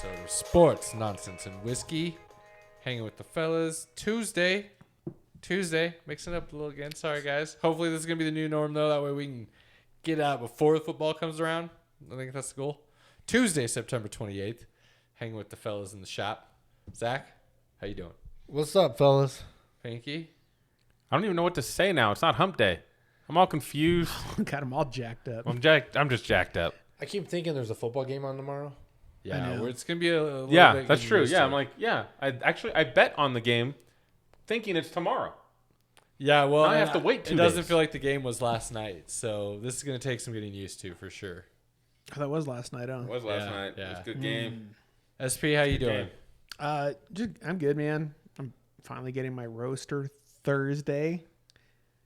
episode of Sports Nonsense and Whiskey. Hanging with the fellas. Tuesday, mixing up a little again. Sorry, guys. Hopefully this is going to be the new norm, though. That way we can get out before the football comes around. I think that's the goal. Tuesday, September 28th. Hanging with the fellas in the shop. Zach, how you doing? What's up, fellas? Pinkie? I don't even know what to say now. It's not hump day. I'm all confused. Got him all jacked up. I'm just jacked up. I keep thinking there's a football game on tomorrow. Yeah, it's going to be a little bit. Yeah, that's true. used Yeah, to I'm it. like, yeah. I bet on the game thinking it's tomorrow. Yeah, well, Now I have to wait 2 It doesn't days. feel like the game was last night, so this is going to take some getting used to for sure. Oh, that was last night, huh? It was last Yeah, night. yeah. It was a good game. SP, how you doing? Game. I'm good, man. I'm finally getting my roaster Thursday.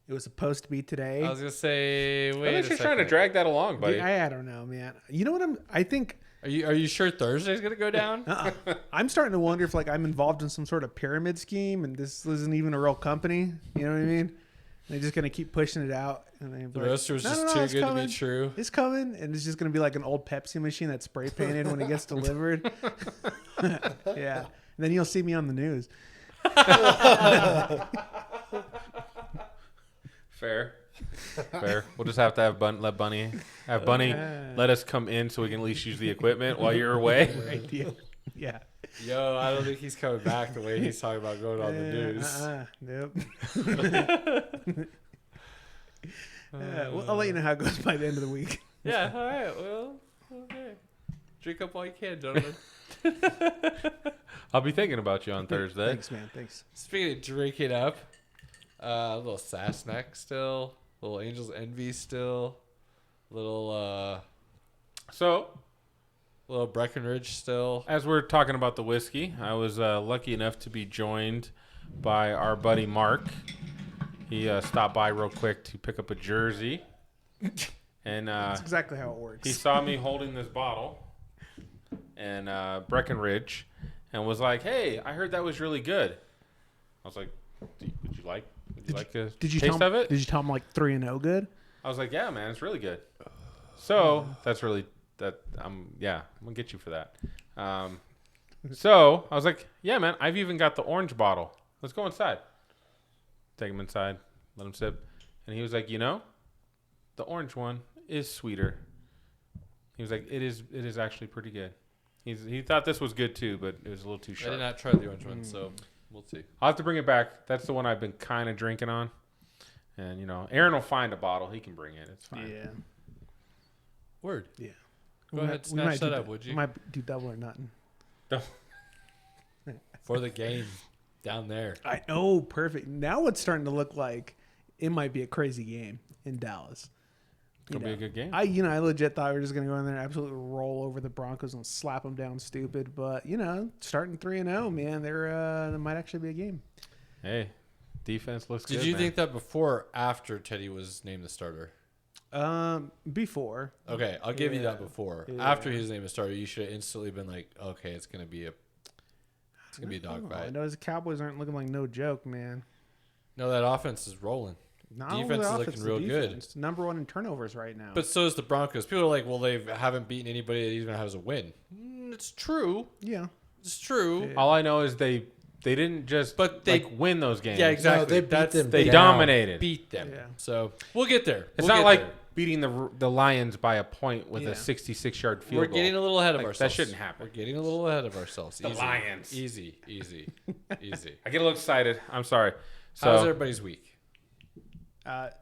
It was supposed to be today. I was going to say, wait I a think she's trying to second. drag that along, buddy. I don't know, man. You know what I think Are you sure Thursday's going to go down? I'm starting to wonder if I'm involved in some sort of pyramid scheme and this isn't even a real company. You know what I mean? They're just going to keep pushing it out. And The roaster was just too it's good coming. to be true. It's coming, and it's just going to be like an old Pepsi machine that's spray painted when it gets delivered. Yeah. And then you'll see me on the news. Fair. We'll just have to have let Bunny let us come in so we can at least use the equipment while you're away. Right? Yeah. Yo, I don't think he's coming back the way he's talking about going on the news. Nope. Well, I'll let you know how it goes by the end of the week. Yeah, all right. Well, okay. Drink up while you can, gentlemen. I'll be thinking about you on Thursday. Thanks, man. Thanks. Speaking of drinking up, a little Sass Neck still, a little Angels Envy still, little Breckenridge still. As we're talking about the whiskey, I was lucky enough to be joined by our buddy Mark. He stopped by real quick to pick up a jersey. And That's exactly how it works. he saw me holding this bottle and Breckenridge and was like, "Hey, I heard that was really good." I was like, would you like a taste of it? Did you tell him 3-0 good? I was like, "Yeah, man, it's really good." So that's really I'm gonna get you for that. So I was like, "Yeah, man, I've even got the orange bottle. Let's go inside." Take him inside, let him sip, and he was like, the orange one is sweeter. He was like, it is actually pretty good. He thought this was good too, but it was a little too I sharp. did not try the orange one, so we'll see. I'll have to bring it back. That's the one I've been kind of drinking on. And, Aaron will find a bottle. He can bring it. It's fine. Yeah. Word. Yeah. Go ahead, snatch that up, would you? We might do double or nothing. For the game down there. I know, perfect. Now it's starting to look like it might be a crazy game in Dallas. It's going to be a good game. I legit thought we were just going to go in there and absolutely roll over the Broncos and slap them down stupid. But, starting 3-0, man, there might actually be a game. Hey, defense looks good, Did you man. think that before or after Teddy was named the starter? Before. Okay, I'll give you that before. Yeah. After he was named a starter, you should have instantly been like, okay, it's gonna be a dogfight. I know the Cowboys aren't looking like no joke, man. No, that offense is rolling. Not only Defense the is offense, looking the real good. defense. Number one in turnovers right now. But so is the Broncos. People are like, well, they haven't beaten anybody that even has a win. It's true. yeah. It's true. Yeah. All I know is they didn't just win those games. Yeah, exactly. No, they beat them They down. dominated. Beat them. Yeah. So we'll get there. It's We'll not get like there. beating the Lions by a point with Yeah. a 66-yard field We're goal. getting a little ahead of Like, ourselves. that shouldn't happen. We're getting a little ahead of ourselves. The Easy. Lions. Easy. I get a little excited. I'm sorry. How's So everybody's week?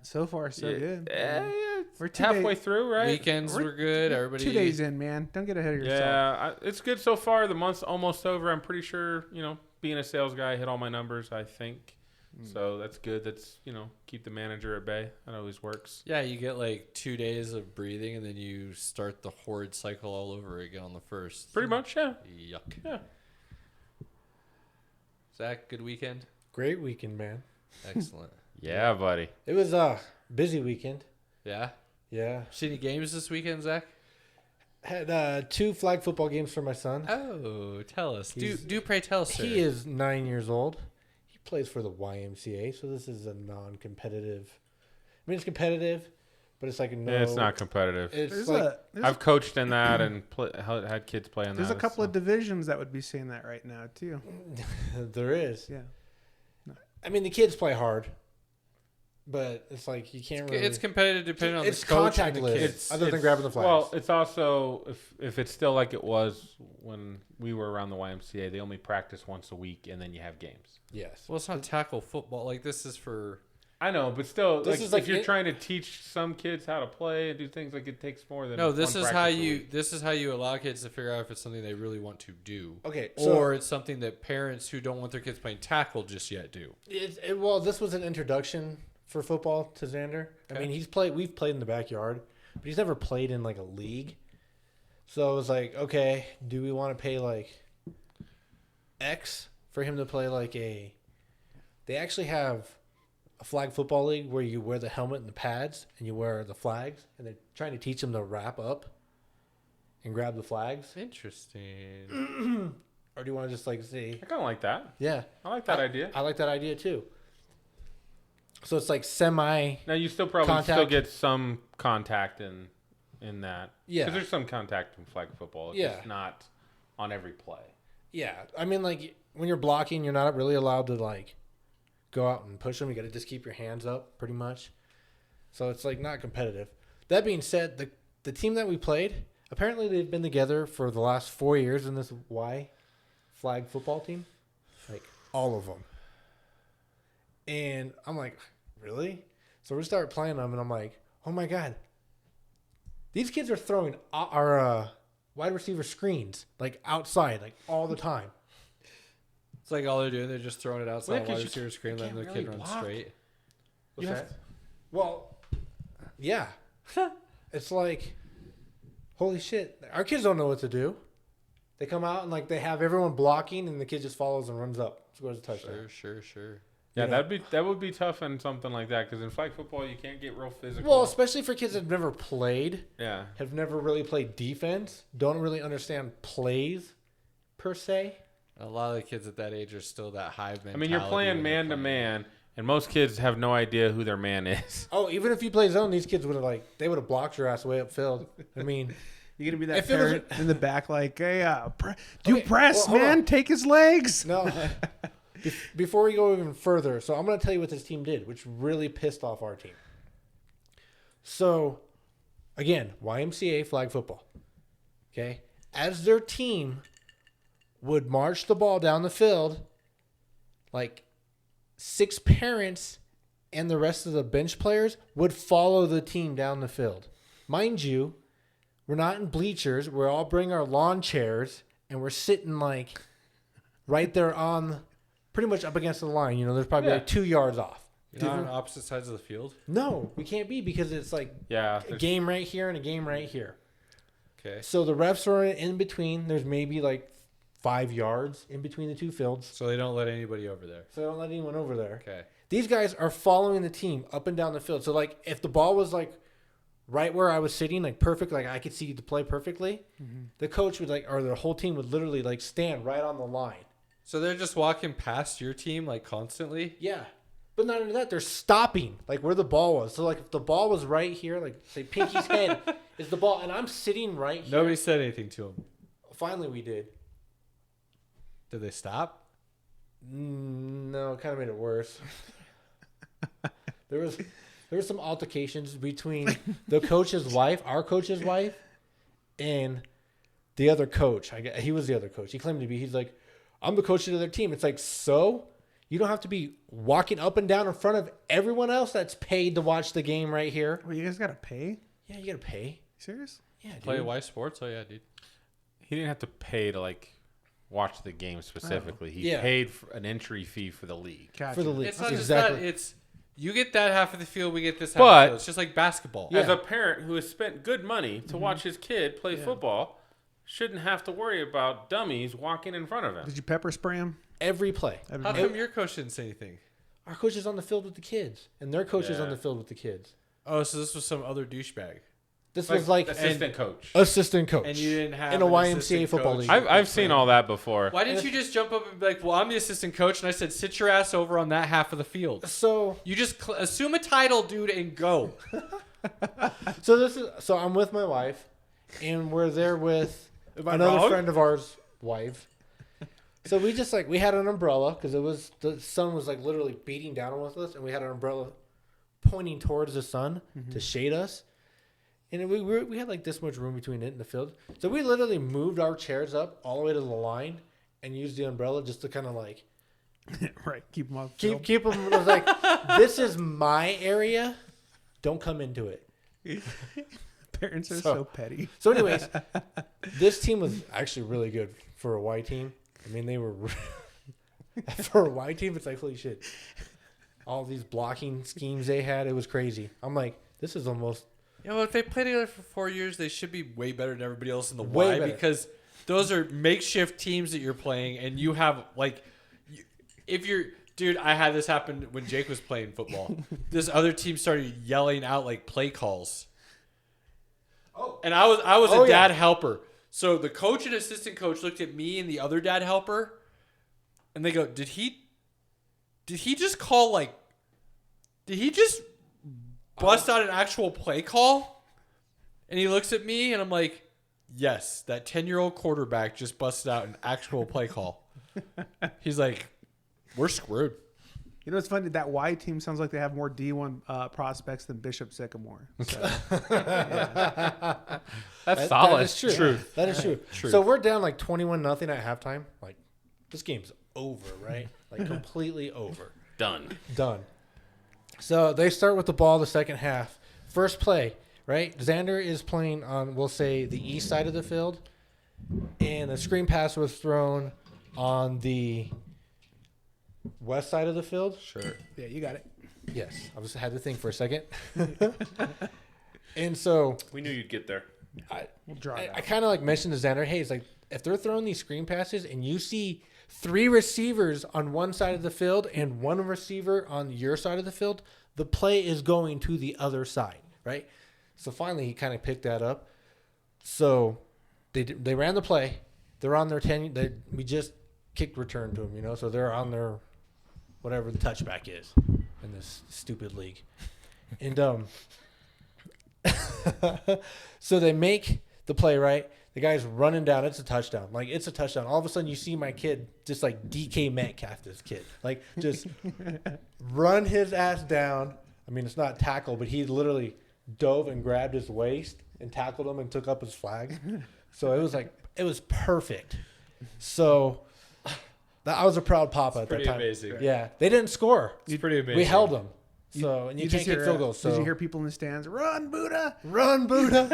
So far, so good. we're two halfway days- through, right? Weekends were good. Everybody. 2 days in, man. Don't get ahead of yourself. Yeah, it's good so far. The month's almost over. I'm pretty sure, being a sales guy, I hit all my numbers, I think. So that's good. That's, keep the manager at bay. That always works. Yeah, you get 2 days of breathing, and then you start the horrid cycle all over again on the first. Pretty much, yeah. Yuck. Yeah. Zach, good weekend? Great weekend, man. Excellent. Yeah, buddy. It was a busy weekend. Yeah? Yeah. See any games this weekend, Zach? Had 2 flag football games for my son. Oh, tell us. He's- Do pray tell us, sir. He is 9 years old. He plays for the YMCA, so this is a non-competitive. I mean, it's competitive, but it's like no. It's not competitive. It's like I've coached in that and had kids play in that. There's a couple of divisions that would be saying that right now too. there is. Yeah. I mean, the kids play hard, but it's like you can't really. It's competitive depending on the It's coach and the contactless, kids. other than grabbing the flags. Well, it's also if it's still like it was when we were around the YMCA, they only practice once a week and then you have games. yes. Well, it's not tackle football. Like this is for. I know, but still, This like, is like if you're it- trying to teach some kids how to play and do things, like it takes more than No, this one is how practice a you. week. This is how you allow kids to figure out if it's something they really want to do, Okay. So or it's something that parents who don't want their kids playing tackle just yet do. well, this was an introduction for football to Xander. I Okay. mean, we've played in the backyard, but he's never played in like a league. So it was like, okay, do we want to pay like X for him to play like a? They actually have a flag football league where you wear the helmet and the pads and you wear the flags, and they're trying to teach him to wrap up and grab the flags. Interesting. Or do you want to just like say, I kind of like that. yeah, I like that idea. I like that idea too. So it's like semi. Now you still probably still Contact. get some contact in that. Yeah. Because there's some contact in flag football. It's Yeah. just not on every play. Yeah, I mean, like when you're blocking, you're not really allowed to like go out and push them. You got to just keep your hands up, pretty much. So it's like not competitive. That being said, the team that we played, apparently they've been together for the last 4 years in this Y flag football team, like all of them. And I'm like, really? So we start playing them, and I'm like, oh my god, these kids are throwing our wide receiver screens like outside, like all the time. It's like all they're doing. They're just throwing it Well, outside yeah, 'cause wide you receiver screen, letting the can't kid really run block. straight. What's You that? have Well, yeah. It's like, holy shit. Our kids don't know what to do. They come out and like they have everyone blocking, and the kid just follows and runs up, scores a touchdown. Sure. Yeah, Yeah. that would be tough in something like that because in flag football you can't get real physical. Well, especially for kids that have never played, yeah, have never really played defense, don't really understand plays per se. A lot of the kids at that age are still that hive mentality. I mean you're playing when they're man to playing. man, and most kids have no idea who their man is. Oh, even if you play zone, these kids would have they would have blocked your ass way upfield. I mean, You're gonna be that If it was- parent in the back, like, "Hey, do Okay, press, well, hold man. on. Take his legs." no. Before we go even further, so I'm going to tell you what this team did, which really pissed off our team. So, again, YMCA flag football. Okay? As their team would march the ball down the field, like 6 parents and the rest of the bench players would follow the team down the field. Mind you, we're not in bleachers. We're all bring our lawn chairs, and we're sitting like right there on, pretty much up against the line. You know, there's probably Yeah. like 2 yards off. You're not on opposite sides of the field. No, we can't be because it's like Yeah, a there's- game right here and a game right here. Okay. So the refs are in between. There's maybe like 5 yards in between the two fields. So they don't let anybody over there. So don't let anyone over there. Okay. These guys are following the team up and down the field. So like if the ball was like right where I was sitting, like perfect, like I could see the play perfectly, the coach would like, or the whole team would literally like stand right on the line. So they're just walking past your team like constantly. Yeah. But not only that, they're stopping like where the ball was. So like if the ball was right here, like say Pinkie's head is the ball, and I'm sitting right here. Nobody said anything to them. Finally, we did. Did they stop? No, it kind of made it worse. There was some altercations between the coach's wife, our coach's wife, and the other coach. He was the other coach. He claimed to be. He's like, I'm the coach of the other team. It's like, so you don't have to be walking up and down in front of everyone else that's paid to watch the game right here. Well, you guys gotta pay. Yeah, you gotta pay. Serious? Yeah, dude. Play Y Sports? Oh yeah, dude. he didn't have to pay to like watch the game specifically. He Yeah. paid for an entry fee for the league. Gotcha. For the league. It's not Exactly. just that. It's you get that half of the field, we get this half But- of the field. It's just like basketball. Yeah. As a parent who has spent good money to watch his kid play football, shouldn't have to worry about dummies walking in front of him. Did you pepper spray him? Every play. How come your coach didn't say anything? Our coach is on the field with the kids, and their coach is Yeah. on the field with the kids. Oh, so this was some other douchebag. This was like assistant coach. assistant coach. And you didn't have in a an YMCA assistant football coach? league. I've seen all that before. Why didn't you just jump up and be like, well, I'm the assistant coach, and I said, sit your ass over on that half of the field. So You just assume a title, dude, and go. So I'm with my wife, and we're there with I another wrong? friend of ours' wife. So we just we had an umbrella because the sun was literally beating down with us, and we had an umbrella pointing towards the sun to shade us. And we had this much room between it and the field, so we literally moved our chairs up all the way to the line and used the umbrella just to kind of Right. Keep them off. keep them. It was this is my area. Don't come into it. Parents are so petty. So, anyways, this team was actually really good for a Y team. I mean, they were for a Y team. It's holy shit. All these blocking schemes they had, it was crazy. I'm this is almost. Yeah, well, if they play together for 4 years, they should be way better than everybody else in the Way Y better. because those are makeshift teams that you're playing, and you have if you're. Dude, I had this happen when Jake was playing football. This other team started yelling out play calls. Oh. And I was a dad helper. So the coach and assistant coach looked at me and the other dad helper, and they go, Did he just call did he just bust out an actual play call? And he looks at me and I'm like, yes, that 10-year-old quarterback just busted out an actual play call. He's like, we're screwed. You know, it's funny. That Y team sounds like they have more D1 prospects than Bishop Sycamore. So, That's solid. That is true. Truth. That is true. So we're down 21-0 at halftime. This game's over, right? Completely over. Done. So they start with the ball the second half. First play, right? Xander is playing on, we'll say, the east side of the field, and a screen pass was thrown on the west side of the field. Sure. yeah, you got it. Yes, I had to think for a second. And so We knew you'd get there. We'll draw it I out. kind of mentioned to Xander, hey, it's if they're throwing these screen passes and you see 3 receivers on one side of the field and 1 receiver on your side of the field, the play is going to the other side, right? So finally he kind of picked that up. So they ran the play. They're on their 10. We just kicked return to them, so they're on their whatever the touchback is in this stupid league. And so they make the play, right? The guy's running down. It's a touchdown. It's a touchdown. All of a sudden, you see my kid just DK Metcalf, this kid. Just run his ass down. I mean, it's not tackle, but he literally dove and grabbed his waist and tackled him and took up his flag. So it was perfect. So I was a proud papa at that Pretty time. amazing. Yeah. They didn't score. It's pretty amazing. We held them. So, and you can't just kick hear, field goals. So Did you hear people in the stands, run, Buddha? run, Buddha.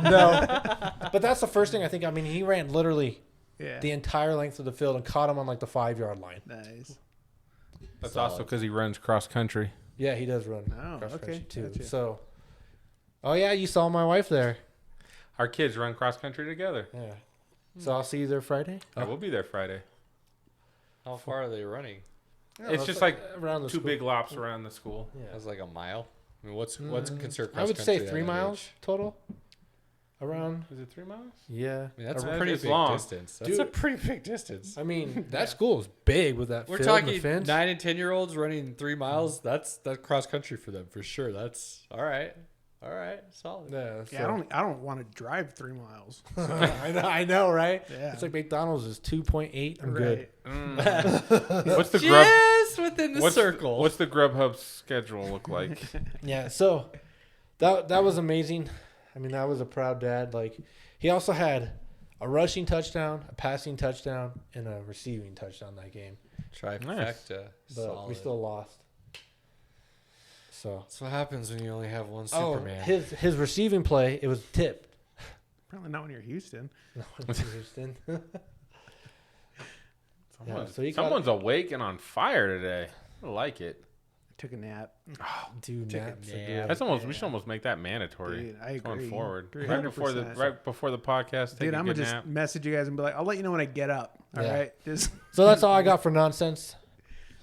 No. But that's the first thing I think. I mean, he ran literally Yeah. the entire length of the field and caught him on the 5-yard line. Nice. That's Solid. also because he runs cross country. Yeah, he does run Oh, cross okay. country too. Gotcha. So, oh yeah, you saw my wife there. Our kids run cross country together. Yeah. So I'll see you there Friday. Yeah, we'll be there Friday. How far are they running? It's just around the 2 school. big lops around the school. Yeah. That's a mile. I mean, what's considered I would cross say country 3 at that miles age? total. Around. Is it 3 miles? Yeah. I mean, that's a Around- pretty it's big long. distance. That's Dude. a pretty big distance. I mean, that school is big with that We're field and the talking fence. 9 and 10-year-olds running 3 miles. That's cross country for them for sure. That's all right. All right, solid. Yeah, Yeah, I don't want to drive 3 miles. I know, right? Yeah. It's McDonald's is 2.8. I'm good. What's the grub? Just within the circle. What's the Grubhub schedule look like? Yeah, so that was amazing. I mean, I was a proud dad. He also had a rushing touchdown, a passing touchdown, and a receiving touchdown that game. Trifecta. But Solid. we still lost. So That's what happens when you only have one oh, Superman. his receiving play, it was tipped. Probably not when you're Houston. No, it's Houston. Someone's, so he got- someone's awake and on fire today. I like it. Took a nap. Dude, naps are nap. good. That's almost. We should almost make that mandatory. Dude, I going agree. forward. 300%. Right before the podcast. Take Dude, a I'm good going to just nap. message you guys and be like, I'll let you know when I get up. All Yeah. right? Just So that's all I got for nonsense.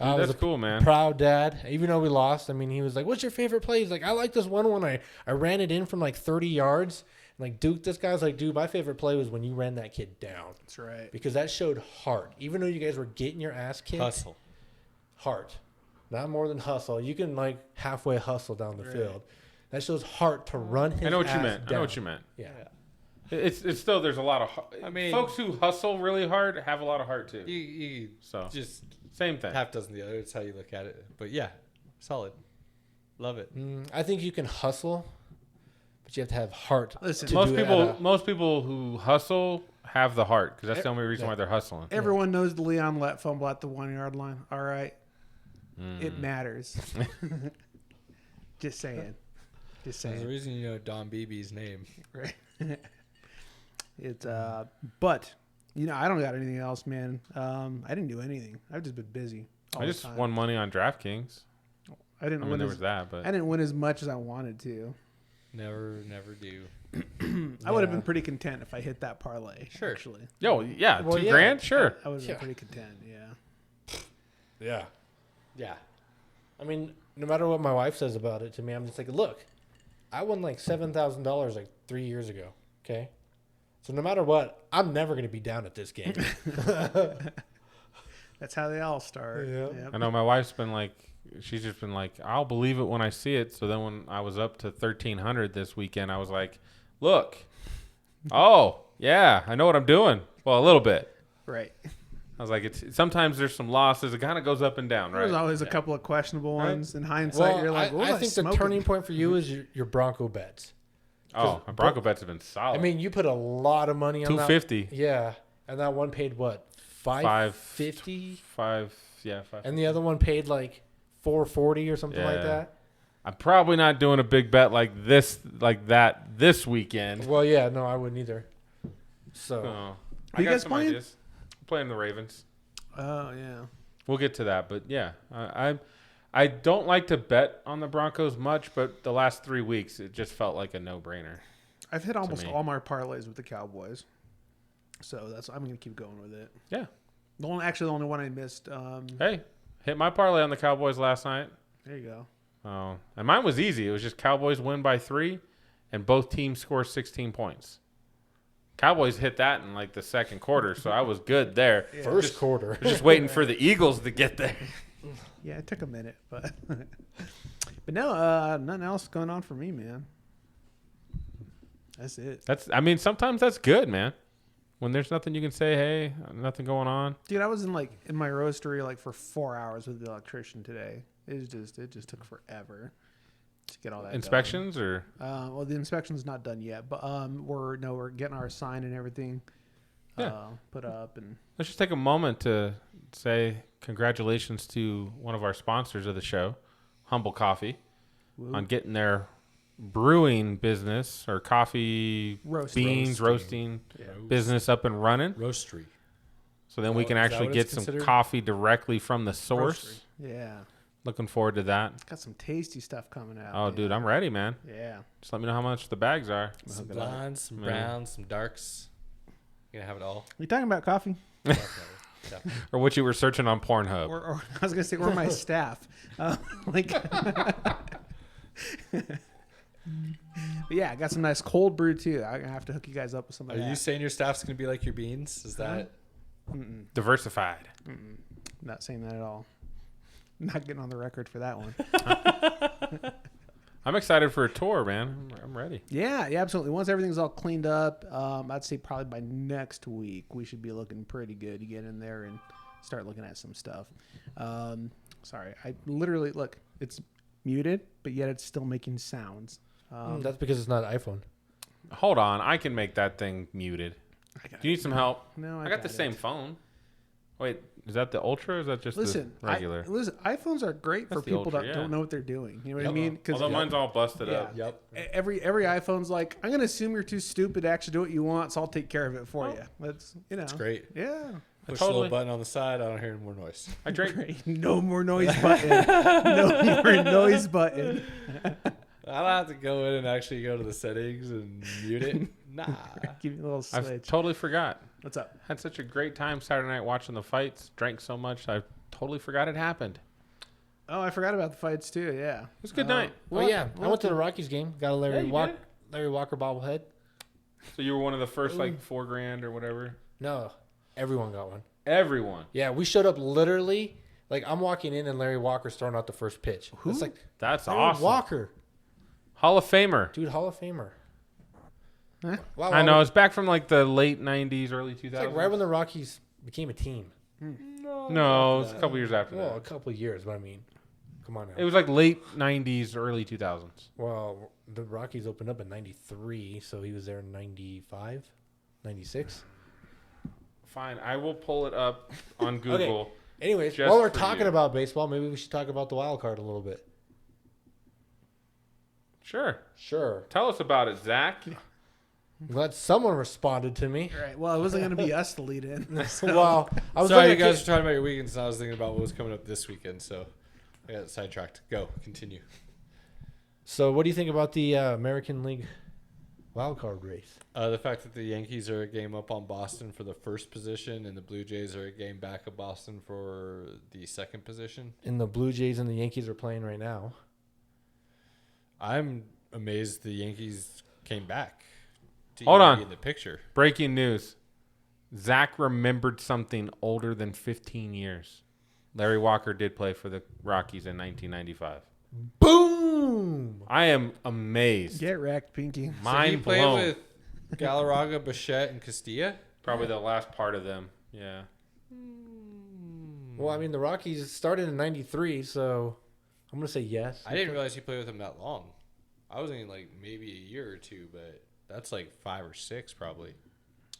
I was That's a cool, man. proud dad. Even though we lost, I mean, he was like, "What's your favorite play?" He's like, "I like this one when I ran it in from 30 yards." And Duke, this guy's like, "Dude, my favorite play was when you ran that kid down That's right. because that showed heart. Even though you guys were getting your ass kicked, Hustle. heart, not more than hustle. You can halfway hustle down the Right. field, That shows heart to run his I know what you ass meant. I down. know what you meant. Yeah. It's still there's a lot of. I mean, folks who hustle really hard have a lot of heart too. You So just same thing. half dozen the other. It's how you look at it. But yeah, solid. Love it. I think you can hustle, but you have to have heart. Listen, to Most do it people, at a- most people who hustle have the heart because that's the only reason yeah. why they're hustling. everyone knows the Leon Lett fumble at the 1 yard line. All right, it matters. Just saying. Just There's a saying. reason you know Don Beebe's name. Right. It's but I don't got anything else, man. I didn't do anything. I've just been busy. All I the just time. won money on DraftKings. I didn't I mean, win there as, was that, but I didn't win as much as I wanted to. Never do. I would have been pretty content if I hit that parlay. Sure. Actually, yo, yeah, Well, $2 yeah. grand, sure. I would have been Yeah. pretty content. Yeah. Yeah. Yeah. I mean, no matter what my wife says about it to me, I'm just like, look, I won like $7,000 like 3 years ago. Okay. So no matter what, I'm never going to be down at this game. That's how they all start. Yeah. Yep. I know my wife's been like, she's just been like, I'll believe it when I see it. So then when I was up to 1,300 this weekend, I was like, look, oh yeah, I know what I'm doing. Well, a little bit. Right. I was like, it's sometimes there's some losses. It kind of goes up and down, right? There's always a Yeah. couple of questionable Right. ones. In hindsight, Well, you're like, what I was think the smoking? turning point for you is your Bronco bets. Oh, my Bronco bets have been solid. I mean, you put a lot of money on that. 250, Yeah. And that one paid what? 550? 5, yeah, 5. And the other one paid like 440 or something like Yeah. that. I'm probably not doing a big bet like that this weekend. Well, yeah, no, I wouldn't either. So, Oh. Who I you got guys some playing? ideas. I'm playing the Ravens. Oh yeah. We'll get to that, but yeah, I don't like to bet on the Broncos much, but the last 3 weeks it just felt like a no-brainer. I've hit almost me. all my parlays with the Cowboys, so I'm gonna keep going with it. Yeah. The only one I missed. Hey, hit my parlay on the Cowboys last night. There you go. Oh, and mine was easy. It was just Cowboys win by 3, and both teams score 16 points. Cowboys hit that in like the second quarter, so I was good there. first quarter. Just waiting for the Eagles to get there. Yeah, it took a minute, but but no, nothing else going on for me, man. That's it, Sometimes that's good, man. When there's nothing you can say, hey, nothing going on. dude. I was in my roastery like for 4 hours with the electrician today. It just took forever to get all that Inspections or done. Well, the inspection's not done yet, but we're getting our sign and everything put up, and let's just take a moment to say congratulations to one of our sponsors of the show, Humble Coffee, on getting their brewing business or coffee beans roasting business up and running. Roastery. So then we can is that actually what get it's some considered? coffee directly from the source. yeah, Looking forward to that. got some tasty stuff coming out. Oh, man. dude, I'm ready, man. Yeah. Just let me know how much the bags are. Some blondes, some browns, some darks. You gonna have it all. You talking about coffee? Definitely. Definitely. Or what you were searching on Pornhub. Or I was gonna say, or my staff. Like, but yeah, I got some nice cold brew too. I'm gonna have to hook you guys up with some of Are that. you saying your staff's gonna be like your beans? Is that? Diversified. Not saying that at all. Not getting on the record for that one. I'm excited for a tour, man. I'm ready. Yeah, absolutely. Once everything's all cleaned up, I'd say probably by next week we should be looking pretty good to get in there and start looking at some stuff. Sorry, I literally look. It's muted, but yet it's still making sounds. That's because it's not an iPhone. Hold on. I can make that thing muted. Do you need some help? No, I got the it. same phone. Wait, is that the Ultra or is that just Listen, the regular? listen, iPhones are great for That's the people Ultra, that yeah. don't know what they're doing. You know what I Yep. mean? Although mine's all busted yeah. up. Yep. Every iPhone's like, I'm gonna assume you're too stupid to actually do what you want, so I'll take care of it for you. That's It's great. Yeah. Push a totally- little button on the side. I don't hear any more noise. I drank. Great. No more noise button. No more noise button. I don't have to go in and actually go to the settings and mute it. Nah. Give me a little I switch. totally forgot. What's up? Had such a great time Saturday night watching the fights. Drank so much I totally forgot it happened. Oh, I forgot about the fights too. Yeah. It was a good night. Well, yeah, I went to the Rockies game. Got a Larry you Walker, did? Larry Walker bobblehead. So you were one of the first like $4,000 or whatever. No, everyone got one. Everyone. Yeah, we showed up literally. Like I'm walking in and Larry Walker's throwing out the first pitch. It's like That's Larry awesome. Walker. Hall of Famer. Dude, Hall of Famer. Huh? Wow, I know. It's back from like the late 90s, early 2000s. It's like right when the Rockies became a team. No, it was a couple years after Well, a that. couple of years, but I mean, come on now. It was like late 90s, early 2000s. Well, the Rockies opened up in 93, so he was there in 95, 96. Fine. I will pull it up on Google. Anyways, Just while we're for talking you. about baseball, maybe we should talk about the wild card a little bit. Sure. Sure. Tell us about it, Zach. I'm glad someone responded to me. All right. Well, it wasn't going to be us to lead in. Wow. I was Sorry, you looking guys at were talking about your weekends, and I was thinking about what was coming up this weekend, so I got sidetracked. Go, continue. So, what do you think about the American League wild card race? The fact that the Yankees are a game up on Boston for the first position, and the Blue Jays are a game back of Boston for the second position. And the Blue Jays and the Yankees are playing right now. I'm amazed the Yankees came back. To Hold even on. be in the picture. Breaking news. Zach remembered something older than 15 years. Larry Walker did play for the Rockies in 1995. Boom! I am amazed. Get wrecked, Pinkie. So he Mind played blown. with Galarraga, Bichette, and Castilla. Probably the last part of them. Yeah. Well, I mean, the Rockies started in 93, so I'm going to say yes. I didn't realize he played with them that long. I was thinking like maybe a year or two, but that's like 5 or 6 probably.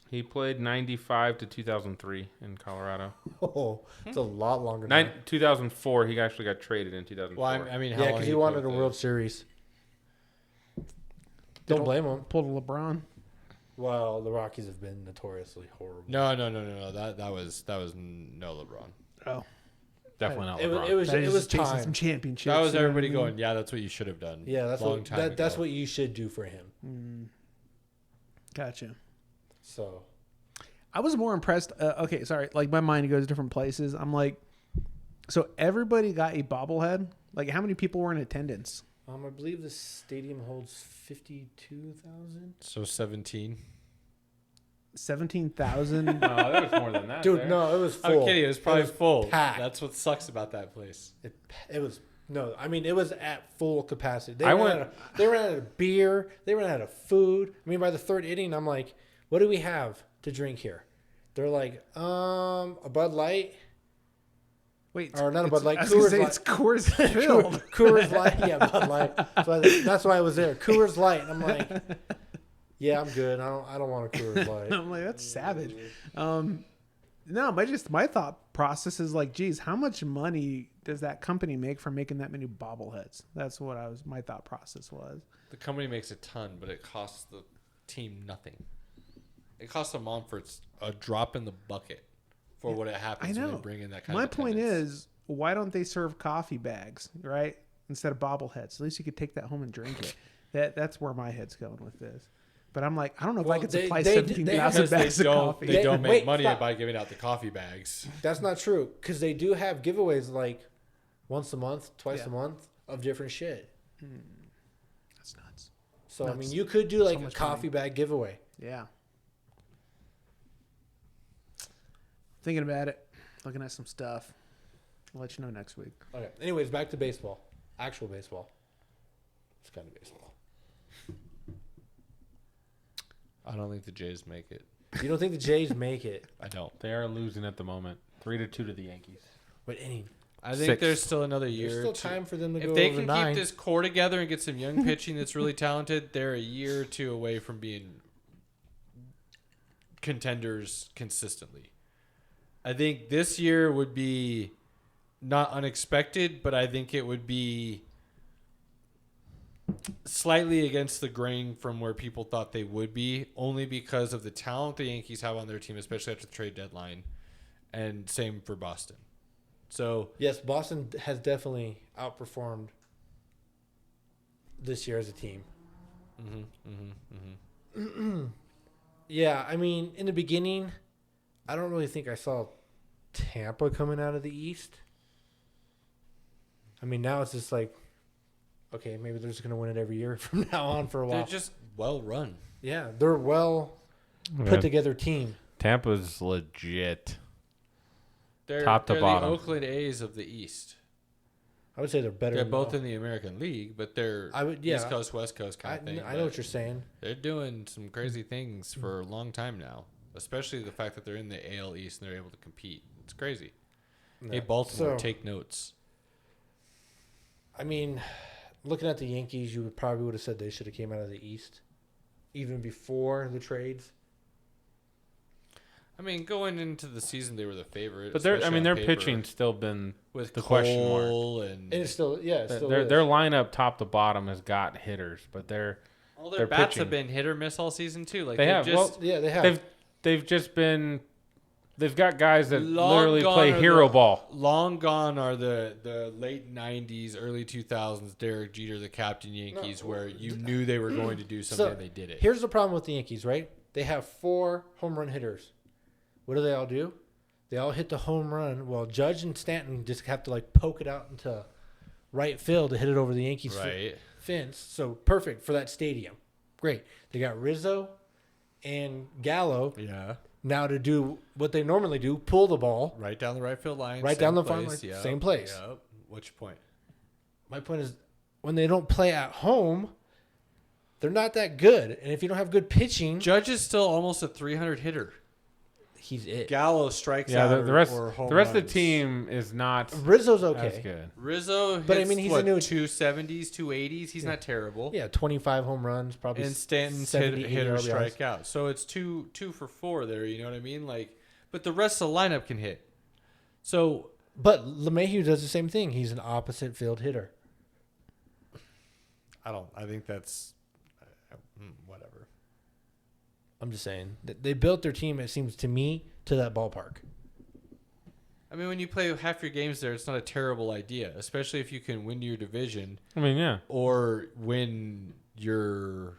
He played 95 to 2003 in Colorado. Oh, it's a lot longer than 2004, he actually got traded in 2004. Well, I mean, how Yeah, long because he played wanted a with World Series. Don't blame him. Pulled a LeBron. Well, the Rockies have been notoriously horrible. No. That was no LeBron. Oh. Definitely not It LeBron. was, it was, That it is was chasing time. some championships. That was you know everybody what I mean? going, yeah, that's what you should have done. Yeah, that's Long what time that's ago. what you should do for him. Gotcha. So I was more impressed. Okay, sorry. Like my mind goes different places. I'm like, so everybody got a bobblehead. Like, how many people were in attendance? I believe the stadium holds 52,000. So 17. 17,000. No, that was more than that. Dude, there. no, it was full. I'm kidding. It was probably full. packed. That's what sucks about that place. It was no. I mean, it was at full capacity. They I ran went- out of, they ran out of beer. They ran out of food. I mean, by the third inning, I'm like, what do we have to drink here? They're like, a Bud Light. Wait, Or not a Bud Light, I was gonna Coors say Light. it's Coors filled. Coors Light, yeah, Bud Light. So that's why I was there. Coors Light, and I'm like, yeah, I'm good. I don't want a Coors Light. I'm like, that's savage. No, my thought process is like, geez, how much money does that company make from making that many bobbleheads? That's what my thought process was. The company makes a ton, but it costs the team nothing. It costs a Montfort's a drop in the bucket for what it happens I when know. they bring in that kind My of point attendance. is, why don't they serve coffee bags, right, instead of bobbleheads? At least you could take that home and drink it. That's where my head's going with this. But I'm like, I don't know if I Well, could they- supply they- 17,000 because bags of coffee. they don't make Wait, money stop. by giving out the coffee bags. That's not true because they do have giveaways like once a month, twice Yeah. a month of different shit. That's nuts. So I Nuts. mean, you could do like a much coffee bag giveaway. Yeah. Thinking about it, looking at some stuff. I'll let you know next week. Okay. Anyways, back to baseball. Actual baseball. It's kind of baseball. I don't think the Jays make it. You don't think the Jays make it? I don't. They are losing at the moment. 3-2 to the Yankees. But any, I think 6. there's still another there's year. still or two. time for them to go If they over can 9. keep this core together and get some young pitching that's really talented, they're a year or two away from being contenders consistently. I think this year would be not unexpected, but I think it would be slightly against the grain from where people thought they would be, only because of the talent the Yankees have on their team, especially after the trade deadline, and same for Boston. So Yes, Boston has definitely outperformed this year as a team. Yeah, I mean, in the beginning, I don't really think I saw Tampa coming out of the East. I mean, now it's just like, okay, maybe they're just going to win it every year from now on for a while. they're just well run. Yeah, they're well put together team. Tampa's legit. They're, Top to they're bottom. the Oakland A's of the East. I would say they're better. They're than both in the American League, but they're East Coast, West Coast kind of thing. I know what you're saying. They're doing some crazy things for a long time now, especially the fact that they're in the AL East and they're able to compete. It's crazy. No. Hey, Baltimore, So, take notes. I mean, looking at the Yankees, you probably would have said they should have came out of the East, even before the trades. I mean, going into the season, they were the favorite. But their especially on paper, pitching's still been with the Cole question mark. And it's still, it's still Their is. lineup top to bottom has got hitters, but all their their bats pitching. have been hit or miss all season too. Like They have. Just, They have. they've just been. They've got guys that Long literally gone play are hero the- ball. Long gone are the late 90s, early 2000s, Derek Jeter, the captain Yankees, where you knew they were going to do something and they did it. Here's the problem with the Yankees, right? They have 4 home run hitters. What do they all do? They all hit the home run. Well, Judge and Stanton just have to poke it out into right field to hit it over the Yankees Right. fence. So perfect for that stadium. Great. They got Rizzo and Gallo Yeah. now to do what they normally do: pull the ball. Right down the right field line. Right same down the place, front line, yep, same place. Yep. What's your point? My point is, when they don't play at home, they're not that good. And if you don't have good pitching, Judge is still almost a 300 hitter. he's it. Gallo strikes Yeah, out the rest or home the rest of runs. the team is not Rizzo's as okay. good. Rizzo hits, But, I mean, he's a new- 270s, 280s. He's not terrible. Yeah, 25 home runs, probably. And Stanton's 70, hit or 80 RBIs. strike out. So it's two for 4 there. You know what I mean? But the rest of the lineup can hit. So But LeMahieu does the same thing. He's an opposite field hitter. I think that's whatever. I'm just saying. They built their team, it seems to me, to that ballpark. I mean, when you play half your games there, it's not a terrible idea, especially if you can win your division I mean, yeah. or win your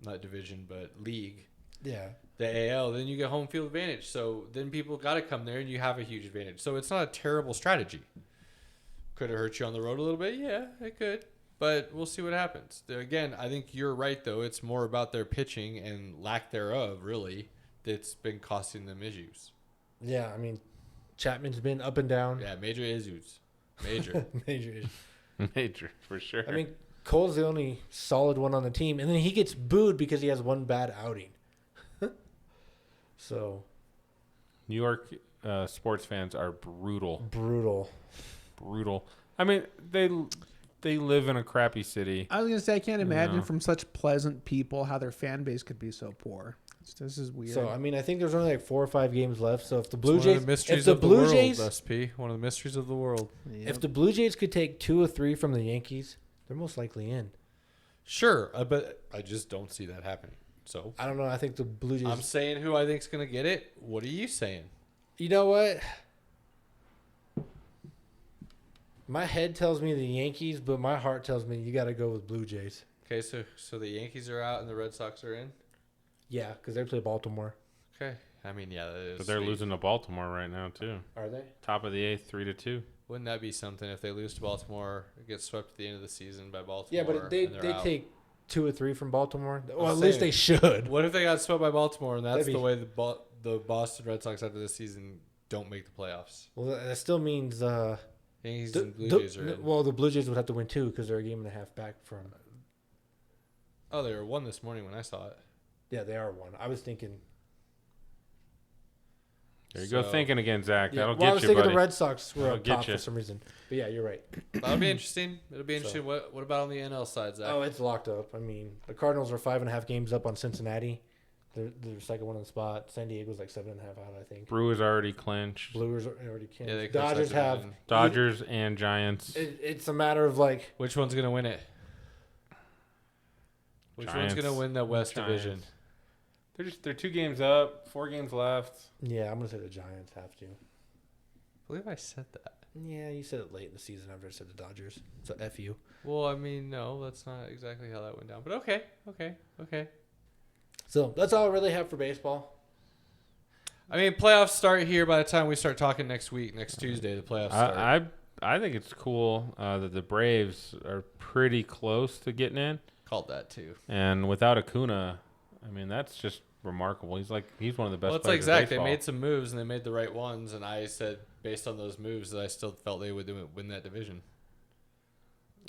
not division but league, Yeah. the AL. Then you get home field advantage. So then people got to come there, and you have a huge advantage. So it's not a terrible strategy. Could it hurt you on the road a little bit? Yeah, it could. But we'll see what happens. Again, I think you're right, though. It's more about their pitching and lack thereof, really, that's been costing them issues. Yeah, I mean, Chapman's been up and down. Yeah, major issues. Major. Major issue. Major for sure. I mean, Cole's the only solid one on the team, and then he gets booed because he has one bad outing. So New York sports fans are brutal. brutal. I mean, they live in a crappy city. I was gonna say I can't imagine No. from such pleasant people how their fan base could be so poor. This is weird. So I mean, I think there's only 4 or 5 games left. So if the Blue It's one Jays, of the mysteries if the of the Blue world, Jays, SP, one of the mysteries of the world. Yep. if the Blue Jays could take 2 or 3 from the Yankees, they're most likely in. Sure, but I just don't see that happening. So I don't know. I think the Blue Jays. I'm saying who I think's going to get it. What are you saying? You know what? My head tells me the Yankees, but my heart tells me you got to go with Blue Jays. Okay, so the Yankees are out and the Red Sox are in? Yeah, because they play Baltimore. Okay. I mean, yeah, that is But they're sweet. losing to Baltimore right now too. Are they? Top of the 8th, 3-2. Wouldn't that be something if they lose to Baltimore, get swept at the end of the season by Baltimore? Yeah, but they and they're out? take 2 or 3 from Baltimore. Well, at I'm least saying- they should. What if they got swept by Baltimore and that's That'd be- the way the Boston Red Sox after this season don't make the playoffs? Well, that still means Yankees the, and Blue Jays are in. well, the Blue Jays would have to win 2 because they're a game and a half back from. Oh, they were 1 this morning when I saw it. Yeah, they are 1. I was thinking. There you go, So- thinking again, Zach. Yeah, That'll well, I get was you, thinking buddy. the Red Sox were That'll up get top you. for some reason. But yeah, you're right. That'll be interesting. It'll be interesting. What about on the NL side, Zach? Oh, it's locked up. I mean, the Cardinals are 5.5 games up on Cincinnati. They're second one in the spot. San Diego's like 7.5 out, I think. Brewers already clinched. Brewers are already clinched. Yeah, they clinched Dodgers that have. division. Dodgers and Giants. It's a matter of like. Which one's going to win it? Which one's Giants. going to win the West Giants. Division? They're 2 games up, 4 games left. Yeah, I'm gonna say the Giants have to. I believe I said that. Yeah, you said it late in the season after I said the Dodgers. So F you. Well, I mean, no, that's not exactly how that went down. But okay. So that's all I really have for baseball. I mean, playoffs start here by the time we start talking next week. Next Tuesday, the playoffs start. I think it's cool that the Braves are pretty close to getting in. Called that too. And without Acuna, I mean, that's just remarkable. He's one of the best Well, it's players like Zach. in They baseball. made some moves and they made the right ones. And I said based on those moves that I still felt they would win that division.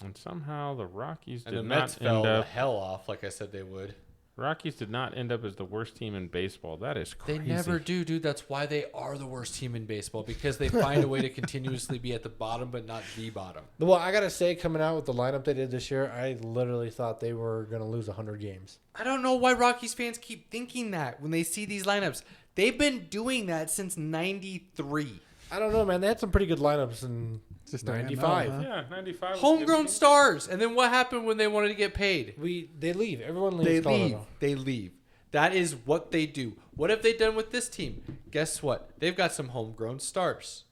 And somehow the Rockies And did the not Mets fell end the up. hell off, like I said they would. Rockies did not end up as the worst team in baseball. That is crazy. They never do, dude. That's why they are the worst team in baseball, because they find a way to continuously be at the bottom, but not the bottom. Well, I gotta say, coming out with the lineup they did this year, I literally thought they were gonna lose 100 games. I don't know why Rockies fans keep thinking that when they see these lineups. They've been doing that since '93. I don't know, man. They had some pretty good lineups in Just don't have 95. no, huh? Yeah, 95. was Homegrown good. stars. And then what happened when they wanted to get paid? They leave. Everyone leaves. They Colorado. leave. They leave. That is what they do. What have they done with this team? Guess what? They've got some homegrown stars.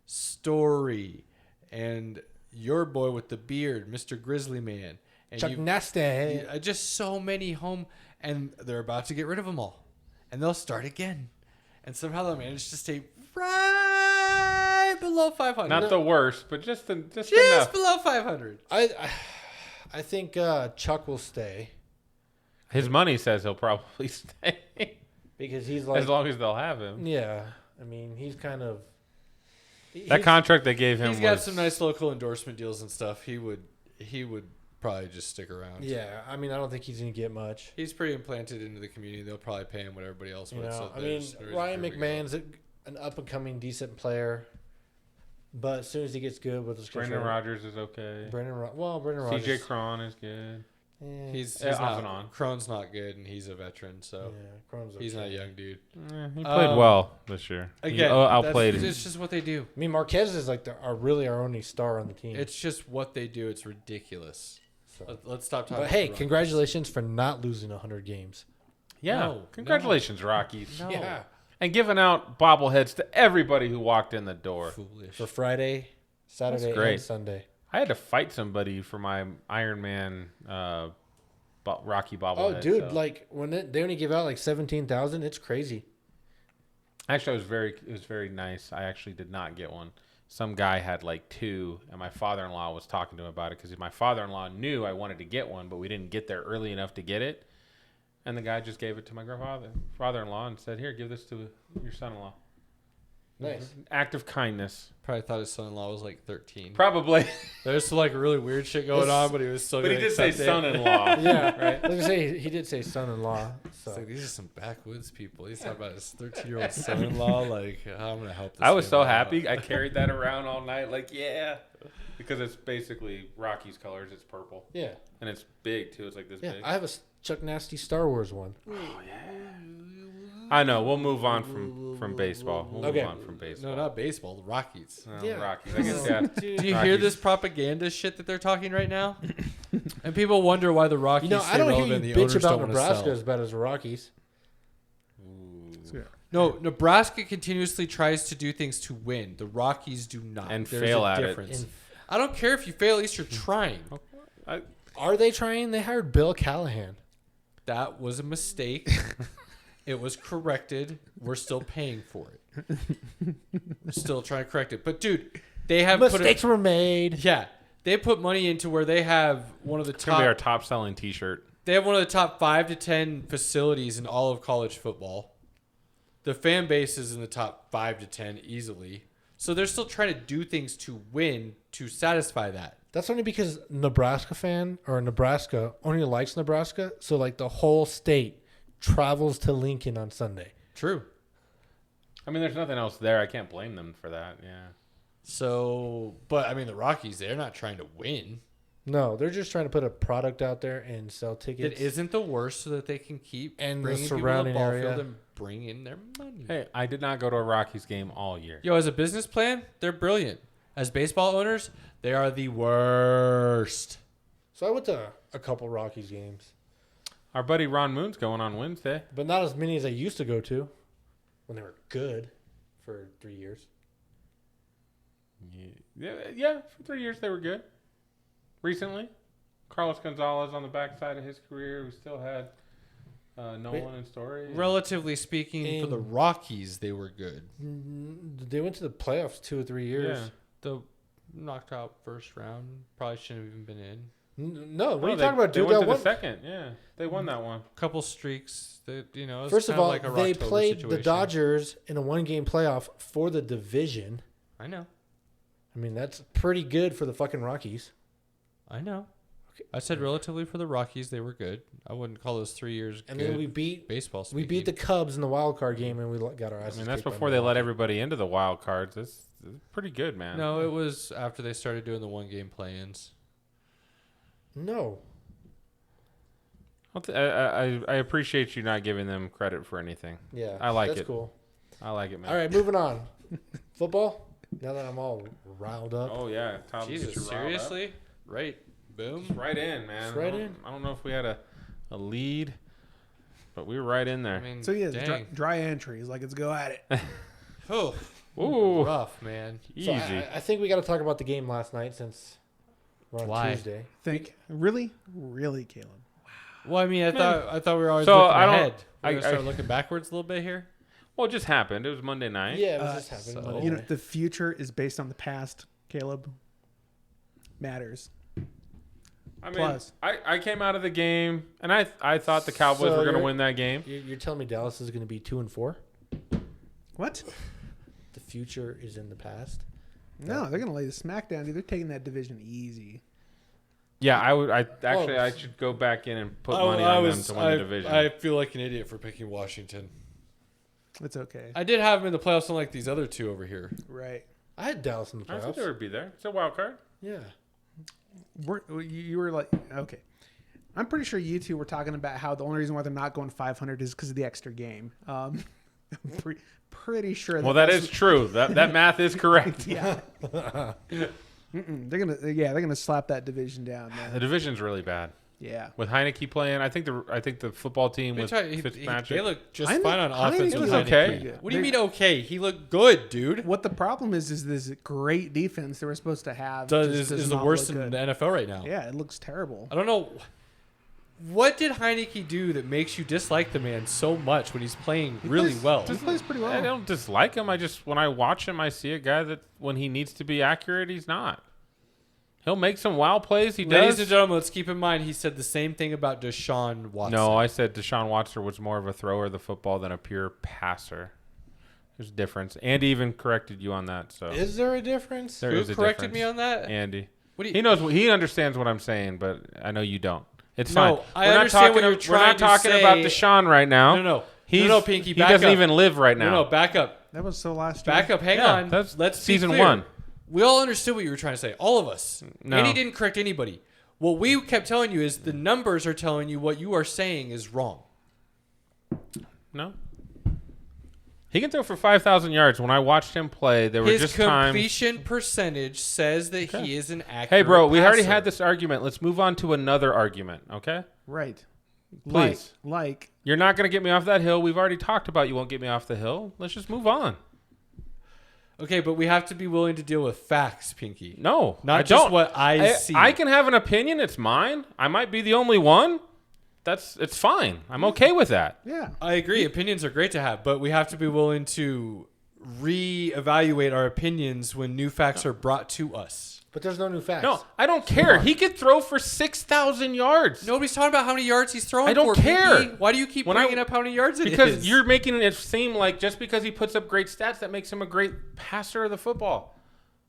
Story. And your boy with the beard, Mr. Grizzly Man. And Chuck Nasty. just so many home. And they're about to get rid of them all. And they'll start again. And somehow they'll manage to stay right below 500. Not the worst, but just just enough. below 500. I think Chuck will stay His money says he'll probably stay because he's like, as long as they'll have him. yeah. I mean, he's kind of That contract they gave him He's got was some nice local endorsement deals and stuff. He would probably just stick around. Yeah, I mean, I don't think he's gonna get much. He's pretty implanted into the community. They'll probably pay him what everybody else You would. know, So I mean, there Ryan isn't a big McMahon's an up and coming decent player, but as soon as he gets good with his Brendan Rodgers is okay. Brendan Rodgers. CJ Cron is good. Eh, He's off not, and on. Crone's not good, and he's a veteran, so yeah, Cron's he's not a okay. young dude. He played well this year. Again, he outplayed him. it's just what they do. I mean, Marquez is like really our only star on the team. It's just what they do. It's ridiculous. So. Let's stop talking. But hey, about the congratulations for not losing 100 games. Yeah. No, Congratulations, Rockies. No. Yeah, And giving out bobbleheads to everybody who walked in the door. Foolish. for Friday, Saturday, great. and Sunday. I had to fight somebody for my Iron Man Rocky bobblehead. Oh, dude, so. like when they only give out like 17,000, it's crazy. Actually, it was very nice. I actually did not get one. Some guy had like 2, and my father-in-law was talking to him about it because my father-in-law knew I wanted to get one, but we didn't get there early enough to get it. And the guy just gave it to my father-in-law and said, "Here, give this to your son-in-law." Nice. Act of kindness. Probably thought his son-in-law was like 13. Probably. There's some like really weird shit going on, but he was still. But he gonna did say accept it. son-in-law. Yeah, Right? I was gonna say he did say son-in-law. So It's like, these are some backwoods people. He's talking about his 13-year-old son-in-law. Like, I'm gonna help. This I was so family out. happy. I carried that around all night. Like, yeah. Because it's basically Rocky's colors. It's purple. yeah, And it's big, too. It's like this yeah. big. I have a Chuck Nasty Star Wars one. I know. We'll move on from baseball. We'll Okay. move on from baseball. No, not baseball. The Rockies. No, Yeah. Rockies. I guess, yeah. Do you hear Rockies. this propaganda shit that they're talking right now? And people wonder why the Rockies You know, stay I don't hear relevant. you The bitch owners about don't wanna Nebraska sell. as bad as the Rockies. No, Nebraska continuously tries to do things to win. The Rockies do not. And There's fail a at it. difference. I don't care if you fail. At least you're trying. Are they trying? They hired Bill Callahan. That was a mistake. It was corrected. We're still paying for it. We're still trying to correct it. But dude, they have Mistakes were made. Yeah, they put money into where they have one of the It's going to be our top. top-selling T-shirt. They have one of the top 5 to 10 facilities in all of college football. The fan base is in the top 5 to 10 easily. So they're still trying to do things to win to satisfy that. That's only because Nebraska only likes Nebraska. So like the whole state travels to Lincoln on Sunday. True. I mean, there's nothing else there. I can't blame them for that. Yeah. So, but I mean, the Rockies, they're not trying to win. No, they're just trying to put a product out there and sell tickets. It isn't the worst, so that they can keep And the bringing people to surrounding the ball area. field and bring in their money. Hey, I did not go to a Rockies game all year. Yo, as a business plan, they're brilliant. As baseball owners, they are the worst. So I went to a couple Rockies games, Our buddy Ron Moon's going on Wednesday. but not as many as I used to go to when they were good for 3 years. Yeah, for 3 years they were good. Recently, Carlos Gonzalez on the backside of his career. We still had Nolan and Story. Relatively speaking, for the Rockies, they were good. They went to the playoffs 2 or 3 years. Yeah. The knocked out first round probably shouldn't have even been in. No, what are you they, talking about, They dude? went That to one, the second. Yeah, they won that one. Couple streaks that it was first of kinda all, like a they Rocktober played the situation. Dodgers in a one-game playoff for the division. I know. I mean, that's pretty good for the fucking Rockies. I know. I said relatively for the Rockies, they were good. I wouldn't call those 3 years And good. then we beat baseball. we beat the Cubs in the wild card game, and we got our asses. I mean, that's kicked by before they let Milwaukee. everybody into the wild cards. It's pretty good, man. No, it was after they started doing the 1-game play-ins. No, I appreciate you not giving them credit for anything. yeah, I like that's it. cool. I like it, man. All right, moving on. Football. Now that I'm all riled up. Oh yeah, Tom, Jesus, get you riled up. seriously? Right. Boom. Just right in, man. Just right in. I don't know if we had a lead, but we were right in there. I mean, So yeah, dang. dry entries. Like, let's go at it. Oh, Ooh, rough, man. easy. So I think we got to talk about the game last night since we're on Why? Tuesday. Really, Caleb. Well, I mean, I thought we were always So, looking I don't- ahead. We're I- gonna start I- looking backwards a little bit here. Well, it just happened. It was Monday night. Yeah, it was just happening. so- Monday You know, night. the future is based on the past. Caleb matters. I mean, Plus. I came out of the game, and I thought the Cowboys So were going to you're- win that game. You're telling me Dallas is going to be 2-4? What? The future is in the past. No, they're gonna lay the smack down. Dude. They're taking that division easy. Yeah, I Oh. I should go back in and put money on them to win the division. I feel like an idiot for picking Washington. It's okay. I did have them in the playoffs, unlike these other two over here. Right. I had Dallas in the I thought playoffs. they would be there. It's a wild card. Yeah. You were like, okay. I'm pretty sure you two were talking about how the only reason why they're not going 500 is because of the extra game. I'm pretty sure. Well, that is true. That math is correct. Yeah. They're gonna slap that division down. Man. The division's really bad. Yeah. With Heineke playing, I think the football team with They Fitzpatrick. look just Heineke- fine on offense. Heineke's with okay. Heineke. Pretty good. What do you mean okay? He looked good, dude. What the problem is this great defense they were supposed to have Is the not worst look in good. the NFL right now. Yeah, it looks terrible. I don't know. What did Heineke do that makes you dislike the man so much when he's playing really well? He plays pretty well. I don't dislike him. When I watch him, I see a guy that when he needs to be accurate, he's not. He'll make some wild plays. He Ladies does. and gentlemen, let's keep in mind he said the same thing about Deshaun Watson. No, I said Deshaun Watson was more of a thrower of the football than a pure passer. There's a difference. Andy even corrected you on that. So Is there a difference? there Who is a corrected difference. me on that? Andy. What do you? He knows. He understands what I'm saying, but I know you don't. It's No, fine. I We're not understand what talking. you're We're not trying to talking about say. Deshaun right now. No, He's, no, Pinkie, he back doesn't up. even live right now. No, back up. That was so last year. Back up. Hang Yeah, on. that's Let's be season clear. 1. We all understood what you were trying to say. All of us. No. Andy didn't correct anybody. What we kept telling you is the numbers are telling you what you are saying is wrong. No. He can throw for 5,000 yards. When I watched him play, there were His just times. completion percentage says that he is an accurate Hey, bro, we already passer. had this argument. Let's move on to another argument, okay? Right. Please. Like You're not going to get me off that hill. We've already talked about you won't get me off the hill. Let's just move on. Okay, but we have to be willing to deal with facts, Pinkie. No, Not I just don't. what I see. I can have an opinion. It's mine. I might be the only one. It's fine. I'm okay with that. yeah. I agree. Opinions are great to have, but we have to be willing to reevaluate our opinions when new facts are brought to us. But there's no new facts. No, I don't care. He could throw for 6,000 yards. Nobody's talking about how many yards he's throwing I don't for, care. Pinkie. Why do you keep When I- bringing up how many yards it is? Because you're making it seem like just because he puts up great stats, that makes him a great passer of the football.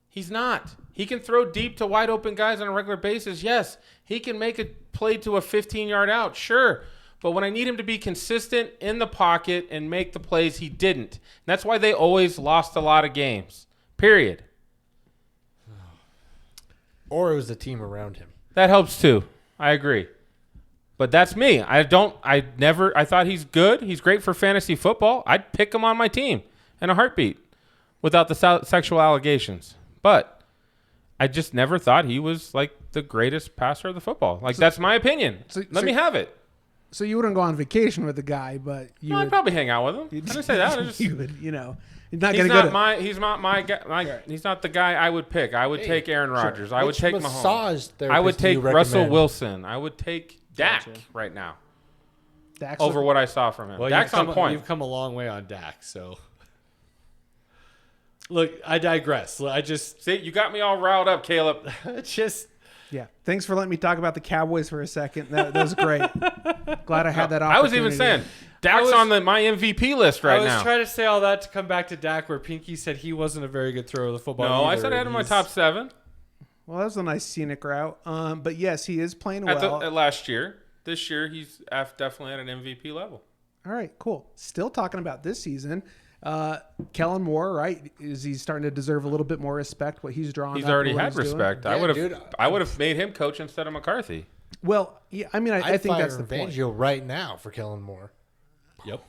He's not. He can throw deep to wide open guys on a regular basis. Yes. He can make a play to a 15-yard out. Sure. But when I need him to be consistent in the pocket and make the plays, he didn't. And that's why they always lost a lot of games. Period. Or it was the team around him. That helps too. I agree. But that's me. I thought he's good. He's great for fantasy football. I'd pick him on my team in a heartbeat without the sexual allegations. But I just never thought he was like the greatest passer of the football. Like, that's my opinion. Let me have it. So you wouldn't go on vacation with the guy, but you No, I'd would. probably hang out with him. I didn't say that. I just, You would, he's not he's gonna go not to. my guy. He's not the guy I would pick. I would take Aaron Rodgers. I would Which take Mahomes. massage therapist I would do you take Russell recommend? Wilson. I would take Dak Gotcha. right now Dak's over what I saw from him. well, Dak's on point. You've come a long way on Dak, so. Look, I digress. I just, See, you got me all riled up, Caleb. Yeah. Thanks for letting me talk about the Cowboys for a second. That was great. Glad I had that opportunity. I was even saying, Dak's on my MVP list right I was now. trying to say all that to come back to Dak, where Pinkie said he wasn't a very good thrower of the football. No, I either. said I had him in my He's- top 7 Well, that was a nice scenic route. But yes, he is playing well. at last year. This year, he's definitely at an MVP level. All right, cool. Still talking about this season. Kellen Moore, right? Is he starting to deserve a little bit more respect? What he's drawing. He's up already and what had he's doing? respect. Yeah, I would have made him coach instead of McCarthy. Well, yeah. I mean, I think that's the point. Fangio right now for Kellen Moore. Yep.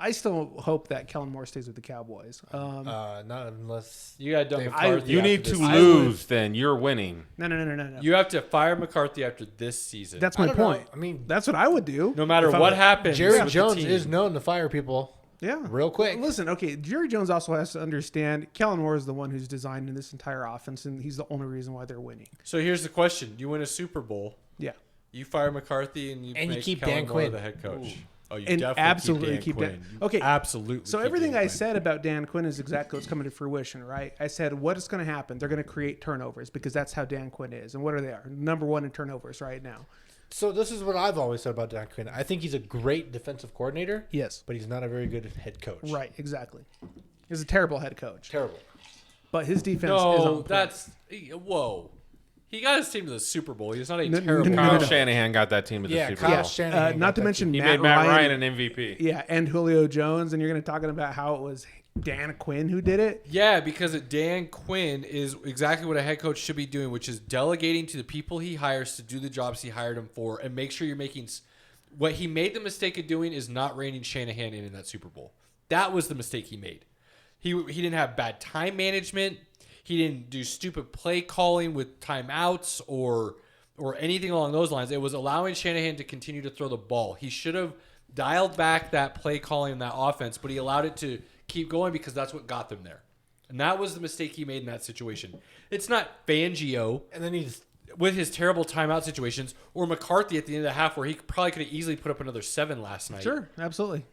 I still hope that Kellen Moore stays with the Cowboys. Not unless You got done They- McCarthy. You after need this to season. lose, then you're winning. No. You have to fire McCarthy after this season. That's I my don't know. point. I mean, That's what I would do. no matter if I what were- happens. Jerry with the Jones team. is known to fire people Yeah. real quick. Listen, okay, Jerry Jones also has to understand Kellen Moore is the one who's designed this entire offense, and he's the only reason why they're winning. So here's the question: you win a Super Bowl, Yeah. you fire McCarthy, and you make keep Kellen Dan Moore Quinn. the head coach. Oh, you And definitely absolutely keep keep Dan Dan- Quinn. okay, You absolutely. So keep everything Dan I Quinn. said about Dan Quinn is exactly what's coming to fruition, right? I said, what is going to happen? They're going to create turnovers because that's how Dan Quinn is. And what are they? Number one in turnovers right now. So this is what I've always said about Dan Quinn. I think he's a great defensive coordinator, Yes. but he's not a very good head coach. Right, exactly. He's a terrible head coach. Terrible. But his defense is on No, point. that's whoa. He got his team to the Super Bowl. He's not a No, terrible. no, Kyle no. Shanahan got that team to the Yeah, Super Kyle Bowl. Shanahan. Not got to that mention He Matt made Matt Ryan. Ryan an MVP. Yeah, and Julio Jones, and you're going to talking about how it was Dan Quinn who did it. Yeah, because Dan Quinn is exactly what a head coach should be doing, which is delegating to the people he hires to do the jobs he hired him for, and make sure you're making. What he made the mistake of doing is not reining Shanahan in that Super Bowl. That was the mistake he made. He didn't have bad time management. He didn't do stupid play calling with timeouts or anything along those lines. It was allowing Shanahan to continue to throw the ball. He should have dialed back that play calling and that offense, but he allowed it to keep going because that's what got them there. And that was the mistake he made in that situation. It's not Fangio And then he's with his terrible timeout situations or McCarthy at the end of the half where he probably could have easily put up another 7 last night. Sure, absolutely.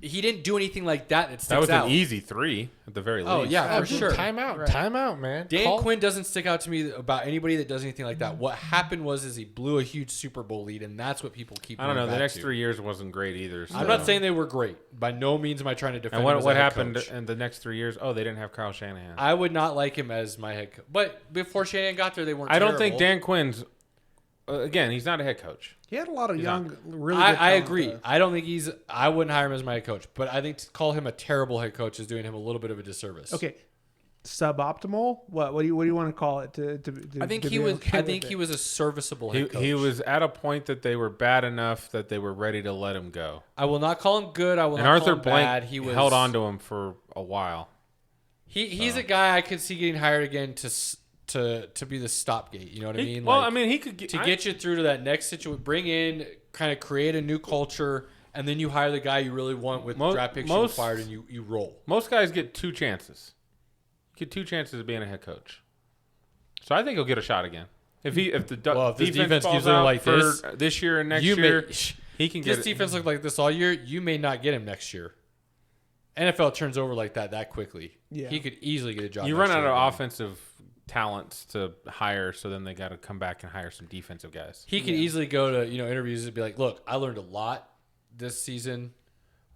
He didn't do anything like that sticks That was out. an easy 3 at the very least. Oh, yeah, for sure. Timeout, Right. timeout, man. Dan Call- Quinn doesn't stick out to me about anybody that does anything like that. What happened was he blew a huge Super Bowl lead, and that's what people keep. I don't know. going The back next to. 3 years wasn't great either. I'm so- not saying they were great. By no means am I trying to defend. And him as what a head happened coach. in the next 3 years? Oh, they didn't have Kyle Shanahan. I would not like him as my head coach. But before Shanahan got there, they weren't. I don't think terrible. Dan Quinn's. Again, he's not a head coach. He had a lot of He's young, not. really. Good I talent, agree. though. I don't think he's. I wouldn't hire him as my head coach. But I think to call him a terrible head coach is doing him a little bit of a disservice. Okay, suboptimal. What do you want to call it? To I think to he be was. okay I with think it? he was a serviceable head coach. He was at a point that they were bad enough that they were ready to let him go. I will not call him good. I will And not Arthur call him Blank bad. He was held on to him for a while. He's a guy I could see getting hired again to be the stopgate. You know what I mean? Well, Like, I mean, he could to get you through to that next situation, bring in, kind of create a new culture, and then you hire the guy you really want with draft picks you acquired, and you roll. Most guys get 2 chances. Get 2 chances of being a head coach. So I think he'll get a shot again. If Well, if this defense defense falls keeps looking out like for this, this year and next you year, may, he can this get it. defense look like this all year. You may not get him next year. NFL turns over like that quickly. Yeah. He could easily get a job. You next run out year of again. offensive talents to hire, so then they got to come back and hire some defensive guys. He could easily go to interviews and be like, "Look, I learned a lot this season.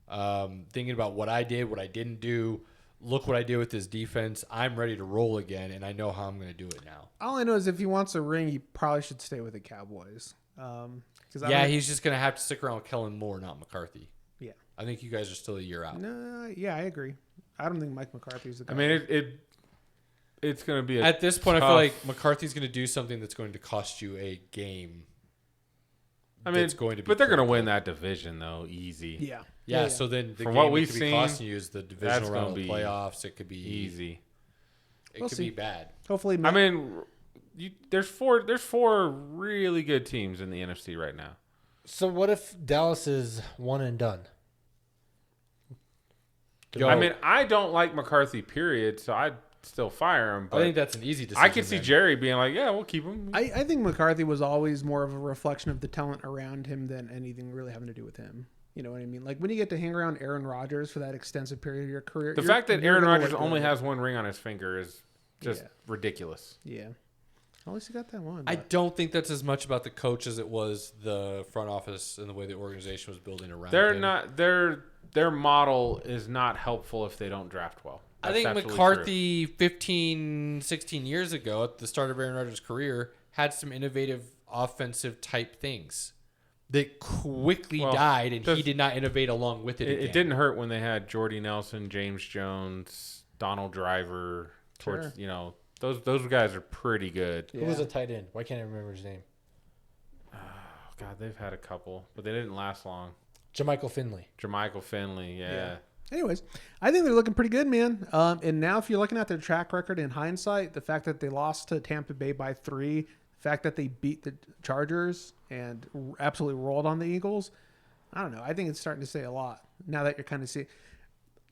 Thinking about what I did, what I didn't do. Look what I did with this defense. I'm ready to roll again, and I know how I'm going to do it now." All I know is if he wants a ring, he probably should stay with the Cowboys. Yeah, he's just going to have to stick around with Kellen Moore, not McCarthy. Yeah. I think you guys are still a year out. No, yeah, I agree. I don't think Mike McCarthy's the guy. I mean, it's going to be At this point, I feel tough- like McCarthy's going to do something that's going to cost you a game. I mean, it's going to be but they're going to critical. win that division though, easy. yeah. Yeah, so then the From game what it we've could be seen, costing you is the that's divisional round gonna of the be playoffs. It could be Easy. It We'll could see. be bad. Hopefully, I mean, there's four really good teams in the NFC right now. So what if Dallas is one and done? Yo, I mean, I don't like McCarthy, period, so I'd still fire him. I But think that's an easy decision. I could see then. Jerry being like, yeah, we'll keep him. I think McCarthy was always more of a reflection of the talent around him than anything really having to do with him. You know what I mean? Like when you get to hang around Aaron Rodgers for that extensive period of your career. The fact that you're Aaron gonna Rodgers look only good. has one ring on his finger is just Yeah. ridiculous. Yeah. At least you got that one. I but- don't think that's as much about the coach as it was the front office and the way the organization was building around. They're him. not. Their model is not helpful if they don't draft well. I That's think absolutely McCarthy 15, 16 years ago at the start of Aaron Rodgers' career had some innovative offensive type things that quickly Well, died, and he just- did not innovate along with it. It again. didn't hurt when they had Jordy Nelson, James Jones, Donald Driver. Towards Sure. those guys are pretty good. Who was a tight end? Why can't I remember his name? Oh, God, they've had a couple, but they didn't last long. Jermichael Finley. Jermichael Finley, yeah. Anyways, I think they're looking pretty good, man. And now if you're looking at their track record in hindsight, the fact that they lost to Tampa Bay by 3, the fact that they beat the Chargers and absolutely rolled on the Eagles, I don't know. I think it's starting to say a lot now that you're kind of seeing.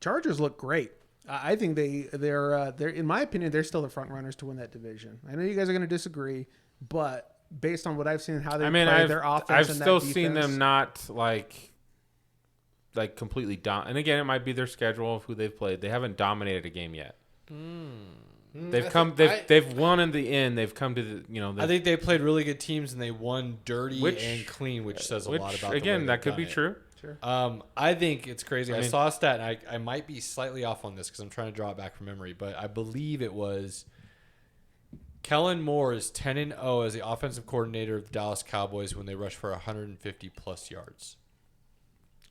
Chargers look great. I think they're in my opinion, they're still the front runners to win that division. I know you guys are going to disagree, but based on what I've seen, how they play their offense, I've and still that seen defense, them not like completely and again, it might be their schedule of who they've played. They haven't dominated a game yet. They've won in the end. They've come to the I think they played really good teams and they won dirty Which- and clean, which says a lot about. Again, the way that could be they've true. done it. I think it's crazy. I mean- saw a stat, and I might be slightly off on this because I'm trying to draw it back from memory, but I believe it was Kellen Moore is 10-0 as the offensive coordinator of the Dallas Cowboys when they rushed for 150 plus yards.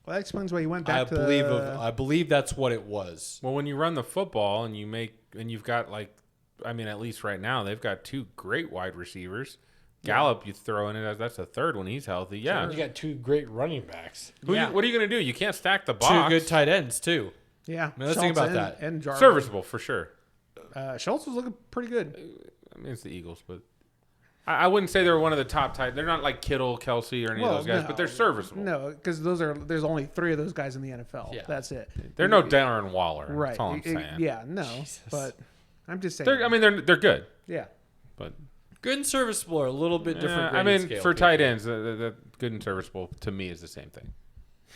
well, that explains why you went I back to believe I believe that's what it was. Well, when you run the football and you've got at least right now they've got 2 great wide receivers. Gallup, you throw in it, that's a third when he's healthy. Yeah. You got 2 great running backs. What are you going to do? You can't stack the box. 2 good tight ends too. yeah. mean, let's think Schultz about that. and Jarvis. Serviceable for sure. Schultz was looking pretty good. I mean, it's the Eagles, but I wouldn't say they're one of the top tight. They're not like Kittle, Kelsey, or any of those guys, but they're serviceable. No, because there's only 3 of those guys in the NFL. Yeah. That's it. They're no Darren Waller. Right. That's all I'm saying. Yeah, no. But I'm just saying. They're good, yeah. but Good and serviceable are a little bit different. I grading mean, scale, for too. tight ends, the good and serviceable to me is the same thing.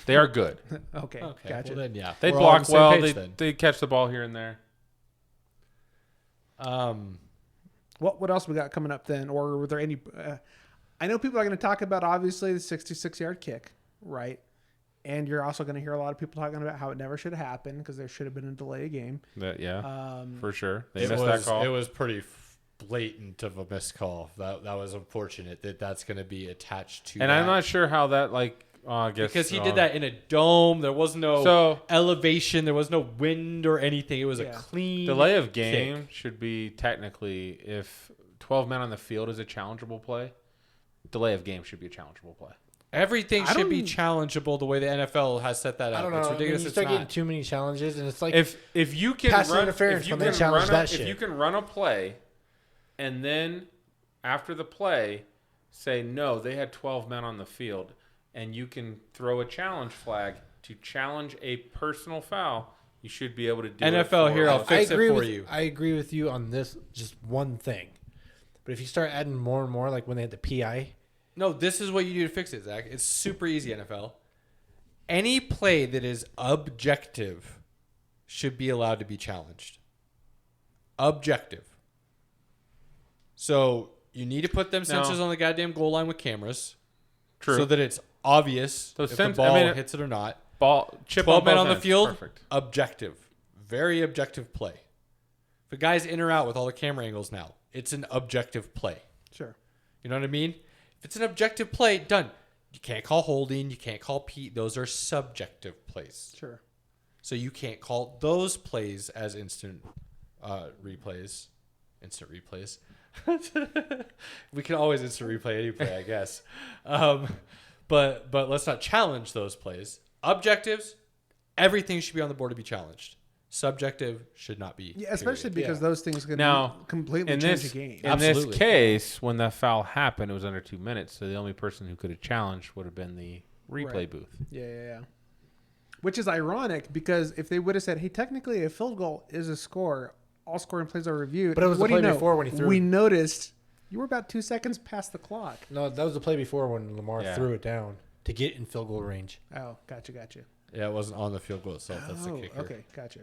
They are good. Okay. Okay, Gotcha. well then, yeah, They we're all on block the same well. page They catch the ball here and there. What else we got coming up then? Or were there any? I know people are going to talk about obviously the 66-yard kick, right? And you're also going to hear a lot of people talking about how it never should have happened because there should have been a delay game. For sure. They It missed was, that call. it was pretty blatant of a missed call. That was unfortunate that's going to be attached to. And that. I'm not sure how that I guess because he did that in a dome. There was no So- elevation. There was no wind or anything. It was a Yeah. clean delay of game kick. should be technically if 12 men on the field is a challengeable play. Delay of game should be a challengeable play. Everything I should be don't- challengeable the way the NFL has set that up. I don't know. It's I mean, ridiculous. you It's start getting not. too many challenges, and it's like If you can Pass run interference if you when they can challenge run that if shit. you can run a play and then after the play say no, they had 12 men on the field and you can throw a challenge flag to challenge a personal foul, you should be able to do NFL it. here, I'll for- fix it for with, you. I agree with you on this just one thing. But if you start adding more and more, like when they had the PI, No, this is what you do to fix it, Zach. It's super easy, NFL. Any play that is objective should be allowed to be challenged. Objective. So you need to put them No. sensors on the goddamn goal line with cameras. True. So that it's obvious Those if sens- the I ball mean, hits it or not. ball chip 12 men both on the ends. field, Perfect. objective. Very objective play. If a guy's in or out with all the camera angles now, it's an objective play. Sure. You know what I mean? If it's an objective play, done. You can't call holding. You can't call Pete. Those are subjective plays. Sure. So you can't call those plays as instant replays. Instant replays. We can always instant replay any play, I guess. But let's not challenge those plays. Objectives, everything should be on the board to be challenged. Subjective should not be. Yeah, especially period. because those things can Now, completely in change this the game. in this Absolutely. case, when that foul happened, it was under 2 minutes. So the only person who could have challenged would have been the replay Right. booth. Yeah. Which is ironic because if they would have said, "Hey, technically a field goal is a score. All scoring plays are reviewed." But it was what the do you play know? before when he threw We it. noticed you were about 2 seconds past the clock. no, that was the play before when Lamar Yeah. threw it down to get in field goal range. Oh, gotcha. Yeah, it wasn't on the field goal itself. That's the Oh, kicker. okay, gotcha.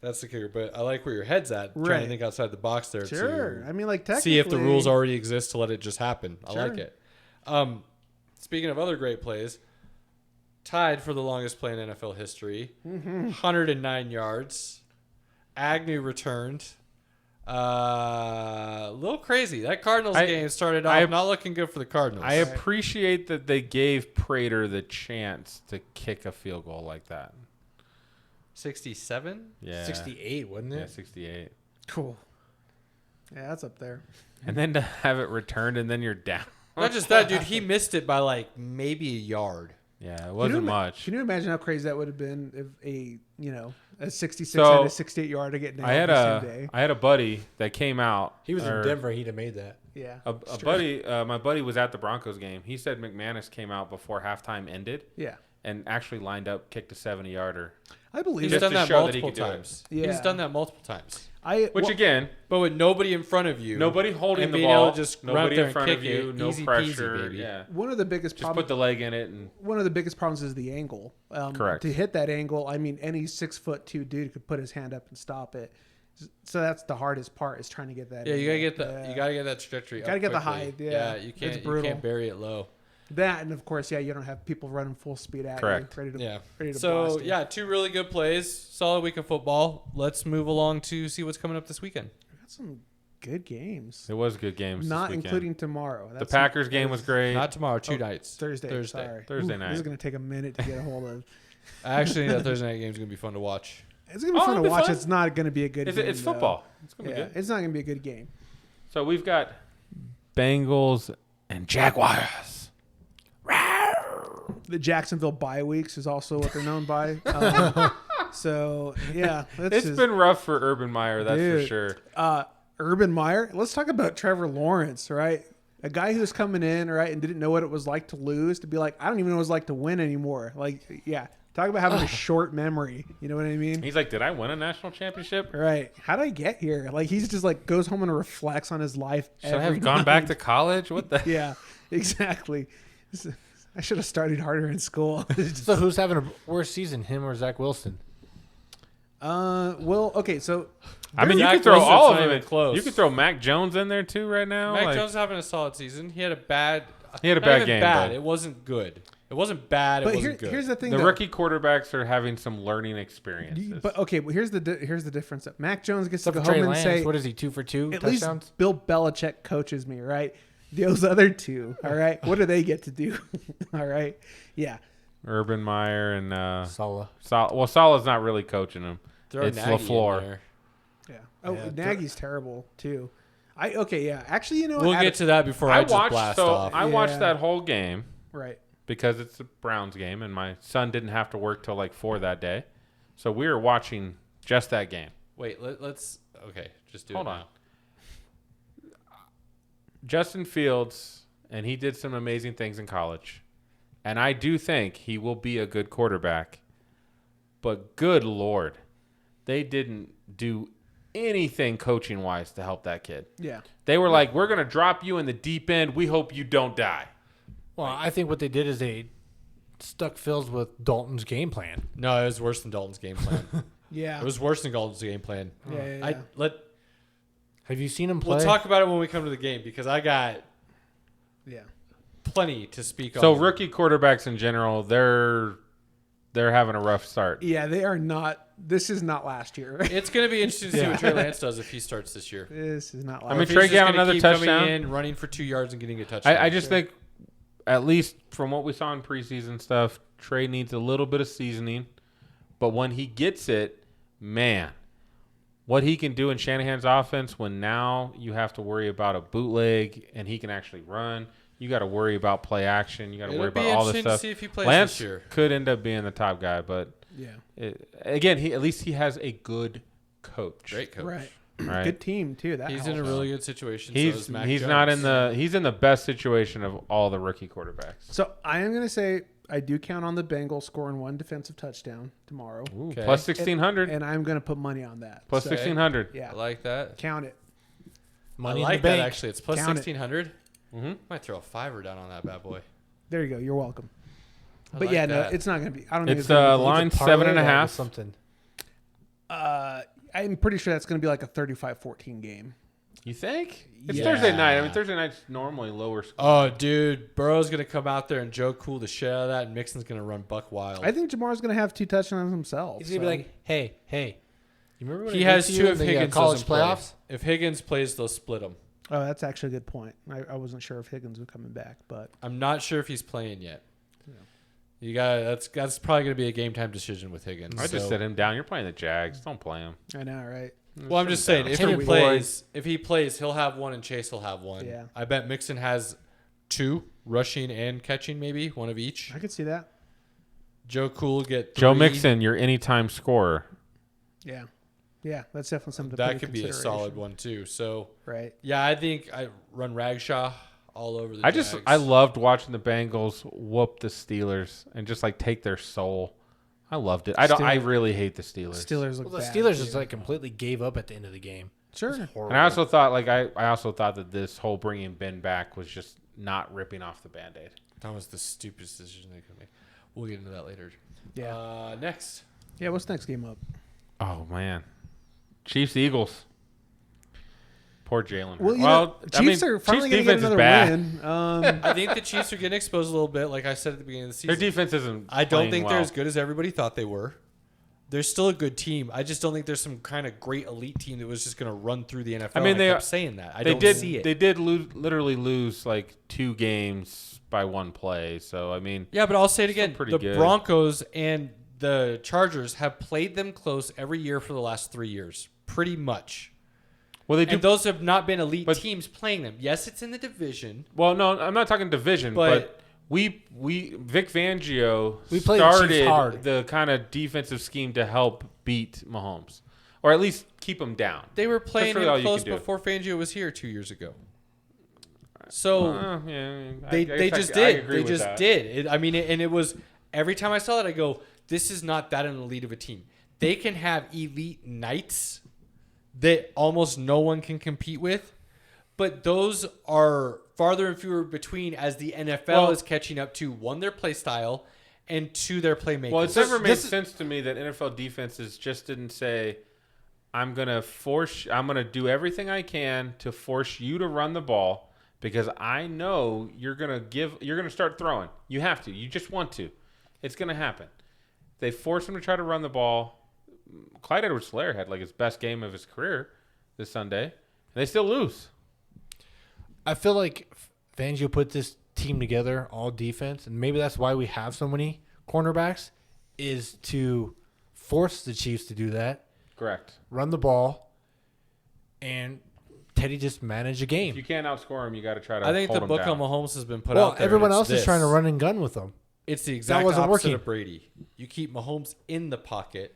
That's the kicker. But I like where your head's at. Trying Right. to think outside the box there. Sure. To I mean, like, technically. see if the rules already exist to let it just happen. I Sure. like it. Speaking of other great plays, tied for the longest play in NFL history, 109 yards. Agnew returned. A little crazy. That Cardinals game started off not looking good for the Cardinals. I appreciate that they gave Prater the chance to kick a field goal like that. 67? Yeah. 68, wasn't it? Yeah, 68. Cool. Yeah, that's up there. And then to have it returned and then you're down. Not just that, dude. He missed it by like maybe a yard. Yeah, it wasn't much. Can you imagine how crazy that would have been if a 66 So, had a 68 yard to get nailed I had the same day? I had a buddy that came out. He was in Denver. He'd have made that. Yeah. A buddy, my buddy was at the Broncos game. He said McManus came out before halftime ended. Yeah. And actually lined up, kicked a 70-yarder. I believe He's Just done to that show that he multiple could do it. times. Yeah. He's done that multiple times. Again, but with nobody in front of you, nobody holding and the being ball, able to just run nobody out there in front and of kick you, it, no easy pressure. peasy, baby. Yeah, one of the biggest just problems. put the leg in it and One of the biggest problems is the angle. Correct. To hit that angle, I mean, any 6'2" dude could put his hand up and stop it. So that's the hardest part is trying to get that. Yeah, you angle. gotta get the you gotta get that trajectory. Gotta up get the quickly. height, yeah. you It's can't you brutal. can't bury it low. That, and of course, yeah, you don't have people running full speed at Correct. you, ready to Yeah. ready to So blast you. yeah, two really good plays. Solid week of football. Let's move along to see what's coming up this weekend. We got some good games. it was good games. Not this weekend. including tomorrow. The Packers game was great. Not tomorrow, two nights. Thursday. Thursday. Sorry. Thursday This night. is gonna take a minute to get a hold of. I actually think that Thursday night game is gonna be fun to watch. It's gonna be fun it'll to be watch. fun. It's not gonna be a good game. It's though. football. It's gonna Yeah, be good. it's not gonna be a good game. So we've got Bengals and Jaguars. The Jacksonville bye weeks is also what they're known by. So yeah, It's been rough for Urban Meyer, that's for Dude. sure. Urban Meyer. Let's talk about Trevor Lawrence, right? A guy who was coming in, right, and didn't know what it was like to lose, to be like, I don't even know what it's like to win anymore. Like, yeah, talk about having a short memory. You know what I mean? He's like, did I win a national championship? Right. How did I get here? Like, he's just like goes home and reflects on his life. Should I have gone back to college? What the? Yeah, exactly. I should have started harder in school. So who's having a worse season, him or Zach Wilson? Well, okay, so I mean, you Zach could throw Wilson's all of not them even in. close. You could throw Mac Jones in there too right now. Mac like- Jones is having a solid season. He had a bad. He had a not bad even game, Bad. but- It wasn't good. It wasn't bad. It but wasn't good. here's the thing. The though. rookie quarterbacks are having some learning experiences. But okay, but here's the difference. Mac Jones gets Except to for go Trey home and Lance, say, what is he, 2 for 2 at touchdowns? least Bill Belichick coaches me, right? Those other two, all right. What do they get to do? All right, yeah. Urban Meyer and Saleh. Salah's not really coaching him. Throw It's Nagy in LaFleur. there. Yeah. Oh, Yeah, Nagy's terrible too. Yeah. Actually, you know, We'll get to that before I just blast off. I watched Yeah. that whole game right. because it's the Browns game, and my son didn't have to work till like 4 that day, so we were watching just that game. Wait, let's. Okay, just do Hold it on. now. Justin Fields, and he did some amazing things in college, and I do think he will be a good quarterback. But good Lord, they didn't do anything coaching wise to help that kid. Yeah. They were like, "We're gonna drop you in the deep end. We hope you don't die." Well, I think what they did is they stuck Fields with Dalton's game plan. No, it was worse than Dalton's game plan. Yeah. It was worse than Dalton's game plan. Yeah. Have you seen him play? We'll talk about it when we come to the game because I got Yeah. plenty to speak on. So rookie quarterbacks in general, they're having a rough start. Yeah, they are not. This is not last year. It's going to be interesting to see what Trey Lance does if he starts this year. This is not last. I mean, If he's Trey just got gonna another keep touchdown. coming in, running for 2 yards and getting a touchdown. I just think, at least from what we saw in preseason stuff, Trey needs a little bit of seasoning. But when he gets it, man, what he can do in Shanahan's offense when now you have to worry about a bootleg and he can actually run. You got to worry about play action. You got to It'll worry be about all this interesting to stuff. see if he plays Lance this year. could end up being the top guy, but Yeah. again, at least he has a good coach. Great coach. Right. Right. Good team too. That He's in a helps. really good situation. so He's is Mac he's Jones. not in the he's in the best situation of all the rookie quarterbacks. So I am going to say I do count on the Bengals scoring one defensive touchdown tomorrow, Okay. Plus 1,600. and I'm going to put money on that. Plus So, 1,600. Yeah. I like that. Count it. Money I in like the that bank. actually. It's plus Count it. 1,600. Mm-hmm. Might throw a $5 down on that bad boy. There you go. You're welcome. I But like yeah, that. no, it's not going to be. I don't think It's it's going to line You could parlay that with 7.5. Something. I'm pretty sure that's going to be like a 35-14 game. You think? It's Yeah. Thursday night. I mean, Thursday night's normally lower score. Oh, dude, Burrow's gonna come out there and Joe Cool the shit out of that, and Mixon's gonna run buck wild. I think Jamar's going to have 2 touchdowns himself. He's gonna be like, hey, you remember when he I has beat you 2 in if the Higgins college doesn't play. playoffs? If Higgins plays, they'll split him. Oh, that's actually a good point. I wasn't sure if Higgins was coming back, but I'm not sure if he's playing yet. You got that's probably gonna be a game time decision with Higgins. I just so- set him down. You're playing the Jags. Don't play him. I know, right? Well, I'm just saying, if Him he and plays, he'll have 1, and Chase will have 1. Yeah. I bet Mixon has 2, rushing and catching, maybe 1 of each. I could see that. Joe Cool will get 3. Joe Mixon, your anytime scorer. Yeah. Yeah, that's definitely something to put That in could be a consideration. solid one too. So Right. yeah, I think I run Ragshaw all over the. Jags. I loved watching the Bengals whoop the Steelers and just like take their soul. I loved it. I really hate the Steelers. Steelers look Well, the bad. Steelers just like completely gave up at the end of the game. Sure. Horrible. And I also thought I also thought that this whole bringing Ben back was just not ripping off the Band-Aid. that was the stupidest decision they could make. We'll get into that later. Yeah. Next. Yeah, what's next game up? Oh man, Chiefs Eagles. Poor Jalen. Well, Chiefs are finally going to get another win. I think the Chiefs are getting exposed a little bit, like I said at the beginning of the Their season. defense isn't. I don't playing think well. they're as good as everybody thought they were. They're still a good team. I just don't think there's some kind of great elite team that was just going to run through the NFL. I mean, they kept saying that. I They don't did. see it. They did literally lose like 2 games by 1 play. So I mean, Yeah, but I'll say it again. pretty The good. Broncos and the Chargers have played them close every year for the last 3 years, pretty much. well they do. And those have not been elite but- teams playing them. Yes, it's in the division. Well, no, I'm not talking division, but we Vic Fangio We played the Chiefs started hard. the kind of defensive scheme to help beat Mahomes, or at least keep him down. They were playing really all him you close can do. before Fangio was here 2 years ago. So Yeah, they just I did. agree They with just that. did. And it was every time I saw that, I go, "This is not that an elite of a team. They can have elite nights that almost no one can compete with, but those are farther and fewer between as the NFL is catching up to 1, their play style, and 2, their playmaking." Well, it's never made sense to me that NFL defenses just didn't say, I'm going to do everything I can to force you to run the ball because I know you're going to start throwing. You have to. You just want to. It's going to happen. They forced him to try to run the ball. Clyde Edwards-Helaire had like his best game of his career this Sunday, and they still lose. I feel like Fangio put this team together, all defense, and maybe that's why we have so many cornerbacks, is to force the Chiefs to do that, Correct. run the ball, and Teddy just manage a If game. you can't outscore him, you got to try to I think hold the him book down. on Mahomes has been put Well, out there. everyone and else it's is trying to this. run and gun with them. It's the exact wasn't opposite working. of Brady. You keep Mahomes in the pocket,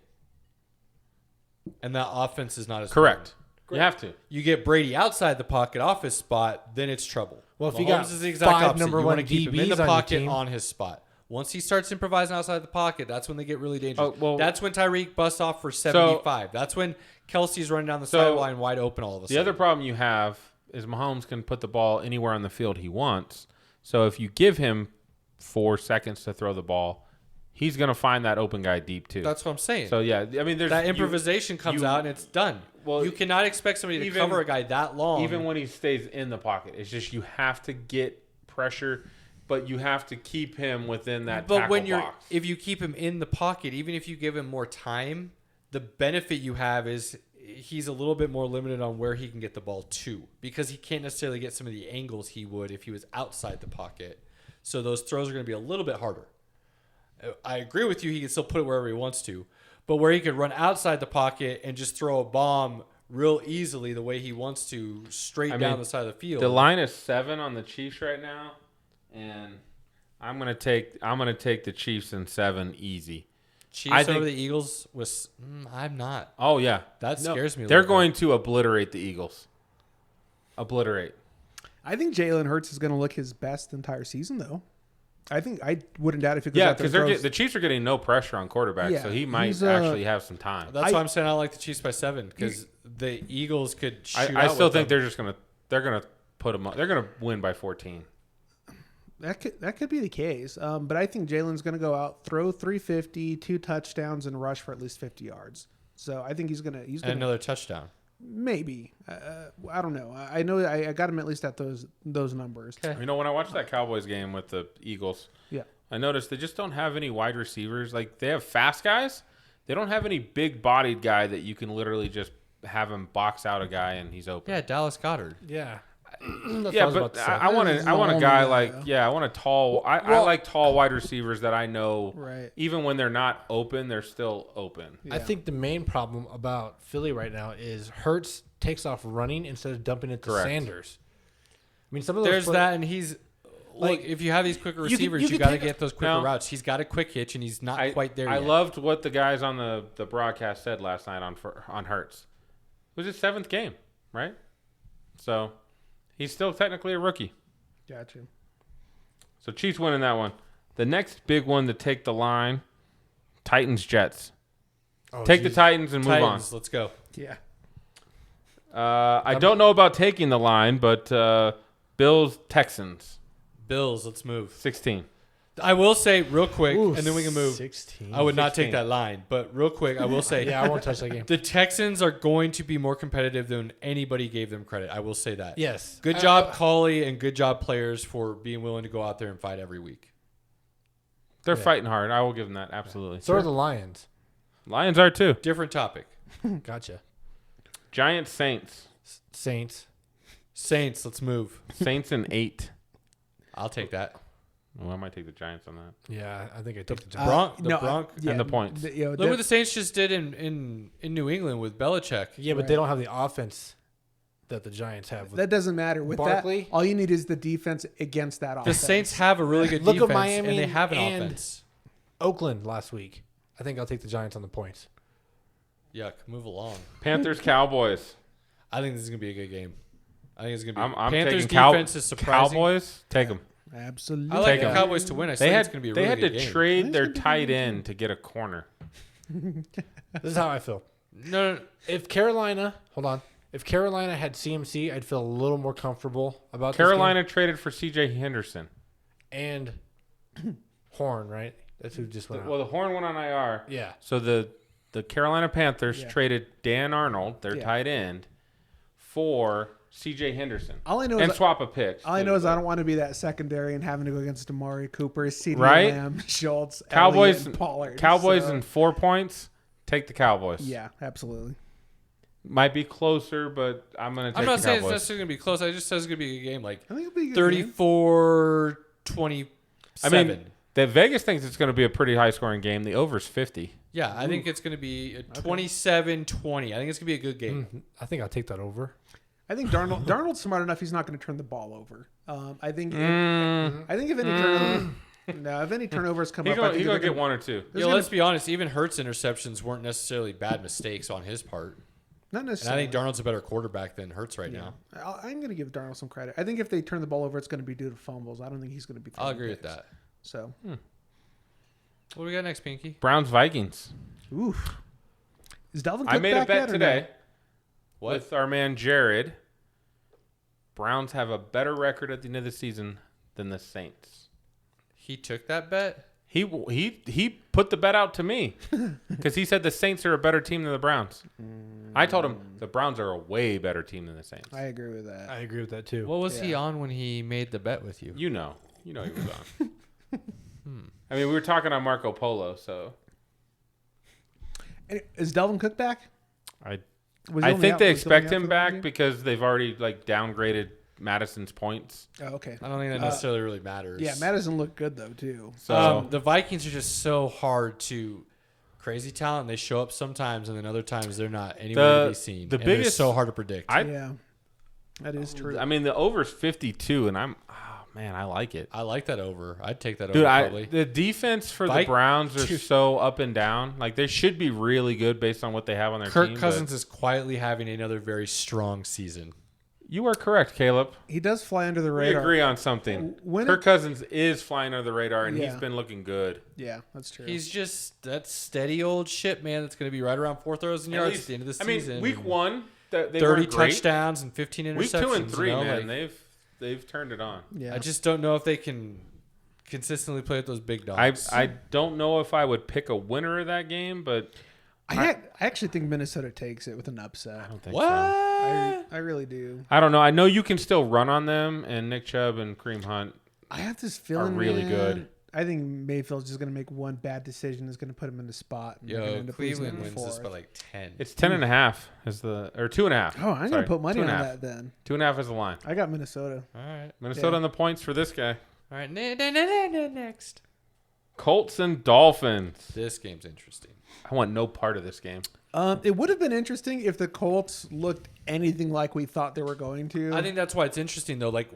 and that offense is not as Correct. fun. You have to. You get Brady outside the pocket off his spot, then it's trouble. Well, if Mahomes you got is the exact 5 opposite. number You one want to keep him in DBs the on your pocket team. on his spot. Once he starts improvising outside the pocket, that's when they get really dangerous. Oh, well- that's when Tyreek busts off for 75. That's when Kelsey's running down the sideline wide open all of a The sudden. other problem you have is Mahomes can put the ball anywhere on the field he wants. So if you give him 4 seconds to throw the ball, he's going to find that open guy deep too. That's what I'm saying. So yeah, I mean, there's that improvisation comes out and it's done. Well, you cannot expect somebody to even- cover a guy that long. even when he stays in the pocket. It's just you have to get pressure, but you have to keep him within that. But tackle when box. if you keep him in the pocket, even if you give him more time, the benefit you have is he's a little bit more limited on where he can get the ball to, because he can't necessarily get some of the angles he would if he was outside the pocket. So those throws are going to be a little bit harder. I agree with you. He can still put it wherever he wants to, but where he could run outside the pocket and just throw a bomb real easily the way he wants to, straight down mean, the side of the field. the line is 7 on the Chiefs right now, and I'm gonna take the Chiefs in 7 easy. Chiefs I think- over the Eagles was. I'm not. Oh yeah, That scares me a They're little bit. going to obliterate the Eagles. Obliterate. I think Jalen Hurts is going to look his best the entire season, though. I wouldn't doubt if he goes Yeah, out there because and throws. the Chiefs are getting no pressure on quarterbacks, Yeah, so he might he's, actually have some time. That's why I'm saying I like the Chiefs by 7, because the Eagles could shoot I out still with think them. they're gonna put them up. They're gonna win by 14. That could be the case, but I think Jalen's going to go out, throw 350, 2 touchdowns, and rush for at least 50 yards. So I think he's gonna And another touchdown. maybe. I don't know. I know I got him at least at those numbers. Okay. You know, when I watched that Cowboys game with the Eagles, Yeah. I noticed they just don't have any wide receivers. Like, they have fast guys. They don't have any big-bodied guy that you can literally just have him box out a guy and he's open. Yeah, Dallas Goddard. Yeah. Yeah, but I want This is a the guy only like guy. I want a tall. I like tall wide receivers that I know. Right. Even when they're not open, they're still open. Yeah. I think the main problem about Philly right now is Hurts takes off running instead of dumping it to Correct. Sanders. I mean, some of those There's that, and he's like, Like, if you have these quicker you could- receivers, you you could got to take get those quicker Now- routes. He's got a quick hitch, and he's not quite there I yet. loved what the guys on the broadcast said last night on Hurts. It was his 7th game, right? So he's still technically a rookie. Gotcha. So Chiefs winning that one. The next big one to take the line, Titans Jets. Oh, Take the geez. Titans and move Titans, let's go. Yeah. on. I don't know about taking the line, but Bills Texans Bills, let's move. 16. I will say real quick, Ooh, and then we can move. 16. I would not 16. take that line, but real quick, I will say Yeah, I won't touch that game. the Texans are going to be more competitive than anybody gave them credit. I will say that. Yes. Good job, Cauley, and good job, players, for being willing to go out there and fight every week. They're Yeah. fighting hard. I will give them that. Absolutely. So are the Lions. Lions are too. Different topic. Gotcha. Giants Saints. Saints. Saints, let's move. Saints and 8. I'll take that. Well, I might take the Giants on that. Yeah, I think I took the Bronc- Giants. the Bronc- and the points. Look what the Saints just did in New England with Belichick. Yeah, but they don't have the offense that the Giants have. With That doesn't matter. With Barkley? that, all you need is the defense against that The offense. Saints have a really good Look at defense, Miami and they have an and- offense. Oakland last week. I think I'll take the Giants on the points. Yuck, move along. Panthers Cowboys. I think this is going to be a good game. I think it's going to be. I'm Panthers taking defense is surprising. Cowboys. Take them. Absolutely. I like Take the 'em. Cowboys to win. I They think had it's going to be a they really had good to game. trade their tight end to get a corner. This is how I feel. No, If Carolina, hold on. If Carolina had CMC, I'd feel a little more comfortable about Carolina traded for C.J. Henderson. this game. And Horn, right? That's who just went out. Well, the Horn went on IR. Yeah. So the Carolina Panthers Yeah. traded Dan Arnold, their Yeah. tight end, for C.J. Henderson. All I know And is swap a pick. all I know is I don't want to be that secondary and having to go against Amari Cooper, CeeDee Right? Lamb, Schultz, Cowboys Elliott, and Pollard. Cowboys So, and 4 points. Take the Cowboys. yeah, absolutely. Might be closer, but I'm going to take I'm not the saying it's Cowboys. necessarily going to be close. I just said it's going to be a good game, like I think it'll be a good game. 34-27. I mean, the Vegas thinks it's going to be a pretty high-scoring game. The over's 50. Yeah, I think it's going to be a 27-20. I think it's going to be a good game. I think I'll take that over. I think Darnold's smart enough. He's not going to turn the ball over. I think. Mm. I think if any turnovers, if any turnovers come He's up, I going think to they're get gonna- one or two. Yeah, let's be honest. Even Hurts' interceptions weren't necessarily bad mistakes on his part. Not And I necessarily. think Darnold's a better quarterback than Hurts right now. I'm going to give Darnold some credit. I think if they turn the ball over, it's going to be due to fumbles. I don't think he's going to be. I'll throwing agree with picks. that. So, What do we got next, Pinky? Browns Vikings. oof. Is Dalvin Cook I made a back bet yet or today What? with our man Jared. Browns have a better record at the end of the season than the Saints. He took that bet? He put the bet out to me because he said the Saints are a better team than the Browns. I told him the Browns are a way better team than the Saints. no? I agree with that. I agree with that too. What was he Yeah. on when he made the bet with you? You know he was on. I mean, we were talking on Marco Polo, so Is Dalvin Cook back? I Was he I only think out- they was he only expect out him for the back game? because they've already downgraded Madison's points. Oh, okay. I don't think that necessarily really matters. Yeah, Madison looked good though too. So The Vikings are just so hard to crazy talent. They show up sometimes, and then other times they're not anywhere to be seen. the And they're biggest- so hard to predict. Yeah, that is true. I mean, the over's 52, and man, I like it. I like that over. I'd take that Dude, over probably. the defense for the Vik- Browns are Dude. so up and down. Like, they should be really good based on what they have on their Kirk team. Cousins is quietly having another very strong season. You are correct, Caleb. He does fly under the We radar. agree on something. When Kirk Cousins is flying under the radar, and he's Yeah. been looking good. Yeah, that's true. He's just that steady old shit, man. That's going to be right around 4,000 yards at the end of the season. week and one, they 30 weren't great. touchdowns and 15 interceptions. Week 2 and 3, you know, man, like, they've turned it on. yeah. I just don't know if they can consistently play with those big dogs. I don't know if I would pick a winner of that game, but I actually think Minnesota takes it with an upset. I don't think What? so. I really do. I don't know. I know you can still run on them, and Nick Chubb and Kareem Hunt. I have this feeling really man, good. I think Mayfield's just going to make one bad decision that's going to put him in the spot. And they're gonna Yo, end up Cleveland losing wins this by fourth. like 10. It's 10.5 is the or 2.5. Oh, I'm going to put money on 2.5. that then. 2.5 is the line. I got Minnesota. All right. Minnesota Yeah. on the points for this guy. All right. Next. Colts and Dolphins. This game's interesting. I want no part of this game. It would have been interesting if the Colts looked anything like we thought they were going to. I think that's why it's interesting, though. Like,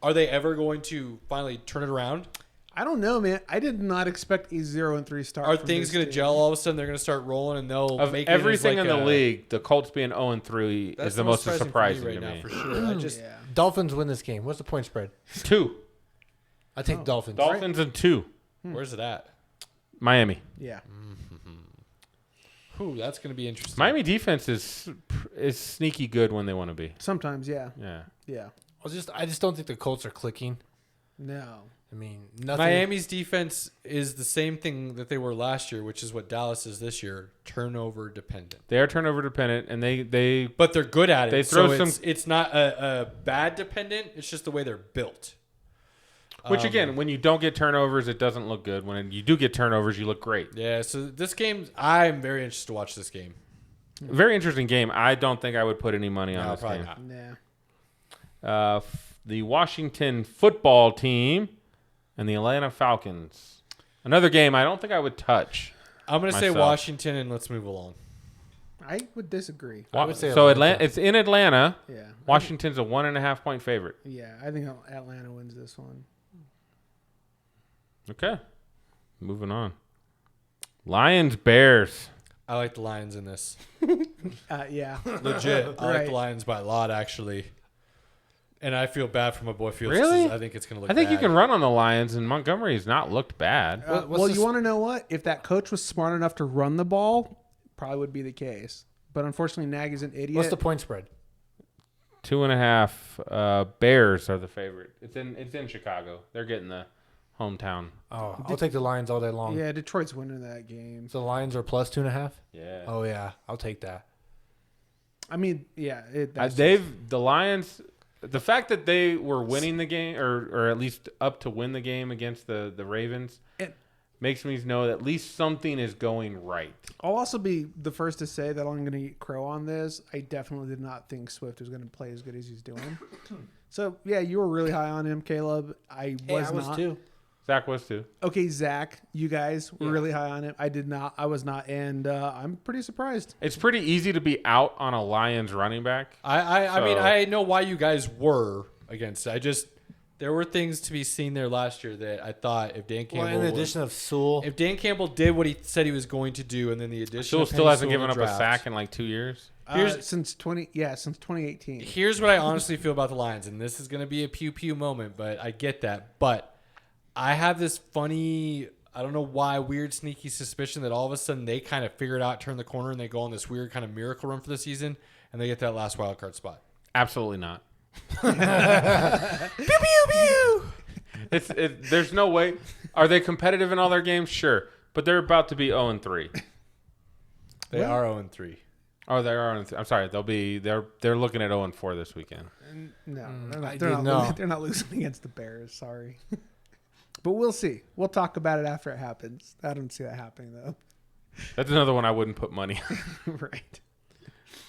are they ever going to finally turn it around? I don't know, man. I did not expect a 0-3 start. Are from things this going to team. gel all of a sudden? They're going to start rolling and they'll Of make it as everything like in the a- league, the Colts being 0-3 That's is the most surprising for me to right me. now, for sure. I just Yeah. Dolphins win this game. What's the point spread? 2. I take Dolphins. Dolphins and 2. where's it at? Miami. Yeah. Ooh, that's going to be interesting. Miami defense is sneaky good when they want to be. Sometimes, yeah. Yeah. Yeah. I just don't think the Colts are clicking. No. I mean, nothing. Miami's defense is the same thing that they were last year, which is what Dallas is this year, turnover dependent. They are turnover dependent, and they But they're good at it. They throw so some- it's not a bad dependent. It's just the way they're built. which again, when you don't get turnovers, it doesn't look good. When you do get turnovers, you look great. Yeah, so this game, I'm very interested to watch this game. Very interesting game. I don't think I would put any money on No, this probably game. Nah. The Washington football team and the Atlanta Falcons. Another game I don't think I would touch. I'm going to say Myself. Washington, and let's move along. I would disagree. I would say so Atlanta. It's in Atlanta. Yeah. Washington's a 1.5 point favorite. Yeah. I think Atlanta wins this one. Okay. Moving on. Lions, Bears. I like the Lions in this. Yeah. Legit. I like Right. the Lions by a lot, actually. And I feel bad for my boy Fields. Really? 'Cause I think it's going to look I think you bad. can run on the Lions, and Montgomery has not looked bad. What's well, this- you want to know what? If that coach was smart enough to run the ball, probably would be the case. But unfortunately, Nagy's an idiot. What's the point spread? 2.5. Bears are the favorite. It's in Chicago. They're getting the hometown. Oh, I'll take the Lions all day long. Yeah, Detroit's winning that game. So the Lions are plus 2.5. Yeah. Oh yeah, I'll take that. I mean, yeah. The Lions. The fact that they were winning the game, or at least up to win the game against the Ravens, It- makes me know that at least something is going right. I'll also be the first to say that I'm going to eat crow on this. I definitely did not think Swift was going to play as good as he's doing. So, yeah, you were really high on him, Caleb. I was not. too. Zach was too. Okay, Zach, you guys were Yeah. really high on him. I did not. I was not. And I'm pretty surprised. It's pretty easy to be out on a Lions running back. I mean, So- I know why you guys were against it. There were things to be seen there last year that I thought if Dan Well, Campbell in addition of Sewell, if Dan Campbell did what he said he was going to do, and then the addition Still of still Penei hasn't Sewell given in up the a draft. sack in like 2 years. Since 2018. Here's what I honestly feel about the Lions, and this is going to be a pew-pew moment, but I get that. But I have this funny, I don't know why, weird, sneaky suspicion that all of a sudden they kind of figure it out, turn the corner, and they go on this weird kind of miracle run for the season, and they get that last wild card spot. Absolutely not. Pew, pew, pew! There's no way. Are they competitive in all their games? Sure, but they're about to be 0-3. They are 0-3. Oh, they are. I'm sorry. They're looking at 0-4 this weekend. No, I they're didn't not, know. they're not losing against the Bears. Sorry. But we'll see. We'll talk about it after it happens. I don't see that happening, though. That's another one I wouldn't put money on. Right.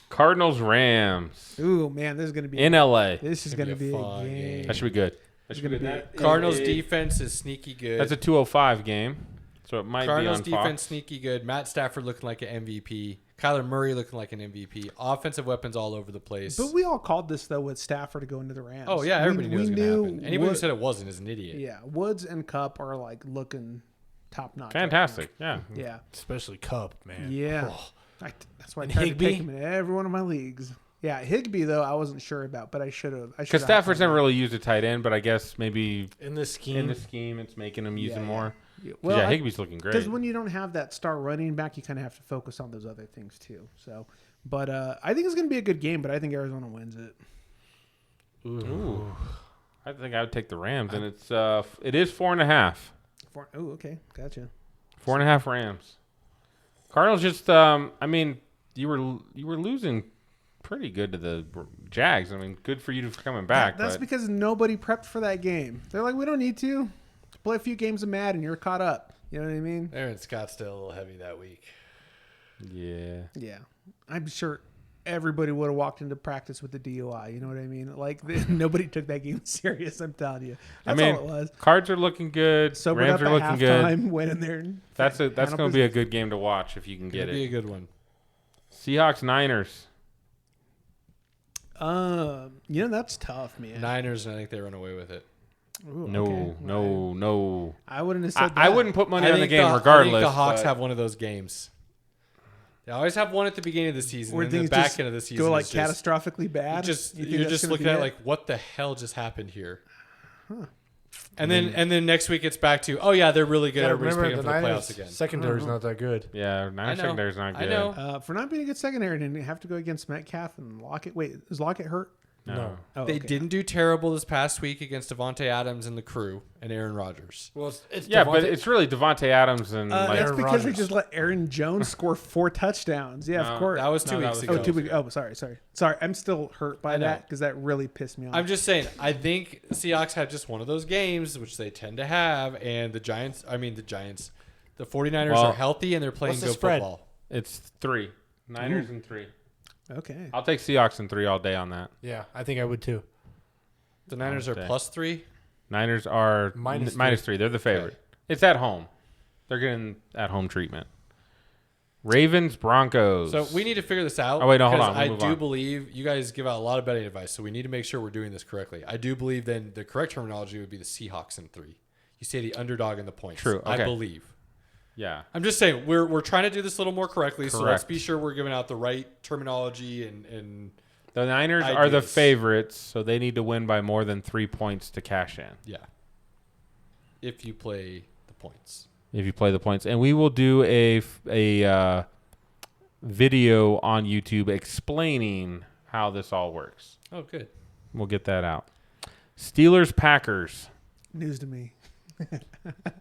Cardinals, Rams Ooh, man, this is going to be in LA. This is going to be a fun game. That should be good. That should be gonna good. be- Cardinals That- defense is sneaky good. That's a 205 game, so it might Cardinals be on defense Fox. sneaky good. Matt Stafford looking like an MVP. Kyler Murray looking like an MVP. Offensive weapons all over the place. But we all called this, though, with Stafford to go into the Rams. oh yeah, everybody knew it was going to happen. Anybody who Wood- said it wasn't is an idiot. Yeah, Woods and Cup are, like, looking top-notch. right Fantastic. Yeah. now. Yeah. especially Cup, man. Yeah. Oh. That's why I And tried to Higbee? take him in every one of my leagues. Yeah, Higbee, though, I wasn't sure about, but I should have. Because Stafford's never really used a tight end, but I guess maybe In the scheme, in the scheme it's making him use him more. Yeah, Well, yeah, Higbee's looking great. Because when you don't have that star running back, you kind of have to focus on those other things too. So, but I think it's going to be a good game. But I think Arizona wins it. Ooh. I think I would take the Rams, and it is 4.5. Oh, okay, gotcha. 4.5 Rams. Cardinals just. I mean, you were losing pretty good to the Jags. I mean, good for you for coming back. That's but because nobody prepped for that game. They're like, we don't need to play a few games of Madden. You're caught up. You know what I mean? Aaron Scott's still a little heavy that week. yeah. Yeah. I'm sure everybody would have walked into practice with the DUI. You know what I mean? Like, nobody took that game serious, I'm telling you. That's all it was. Cards are looking good. Sobered Rams up are at looking good. halftime, went in there. And That's going to handled be a business. good game to watch if you can get It'll be a it. good one. Seahawks, Niners. That's tough, man. Niners, and I think they run away with it. Ooh, No, okay. no. I wouldn't have said that. I wouldn't put money on the game I regardless. think the Hawks but have one of those games. They always have one at the beginning of the season, Where and then the things back just end of the season go like is just, catastrophically bad. You think you're that's just gonna looking be at it? like, what the hell just happened here? And then next week it's back to, oh yeah, they're really good. Yeah, Everybody's remember picking the up for the Niners playoffs again. secondary's not that good. Yeah, Niners know. secondary's not I good. know. For not being a good secondary, didn't you have to go against Metcalf and Lockett? Wait, is Lockett hurt? No. Oh, They okay. didn't do terrible this past week against Devontae Adams and the crew and Aaron Rodgers. Well, it's Yeah, Devontae- but it's really Devontae Adams and That's like Aaron because they Rodgers. just let Aaron Jones score 4 touchdowns. Yeah, No, of course. That was 2 No, that weeks was- ago. Oh, 2 weeks. Oh, sorry. I'm still hurt by I know. that because that really pissed me off. I'm just saying, I think Seahawks had just one of those games, which they tend to have, and the 49ers Well, are healthy and they're playing what's the good spread? football. it's 3. Niners and 3. okay. I'll take Seahawks and 3 all day on that. Yeah, I think I would too. The Niners are Okay. +3. Niners are Minus minus 3. They're the favorite. It's at home. They're getting at home treatment. Ravens, Broncos. So we need to figure this out. Oh, wait, no, hold because on. We'll I move do on. believe you guys give out a lot of betting advice, so we need to make sure we're doing this correctly. I do believe then the correct terminology would be the Seahawks in 3. You say the underdog in the points. True, I okay. believe. Yeah. I'm just saying we're trying to do this a little more correctly, so let's Correct. be sure we're giving out the right terminology and The Niners are the Ideas. favorites, so they need to win by more than 3 points to cash in. yeah. If you play the points. If you play the points, and we will do a video on YouTube explaining how this all works. Oh, good. We'll get that out. Steelers, Packers. News to me.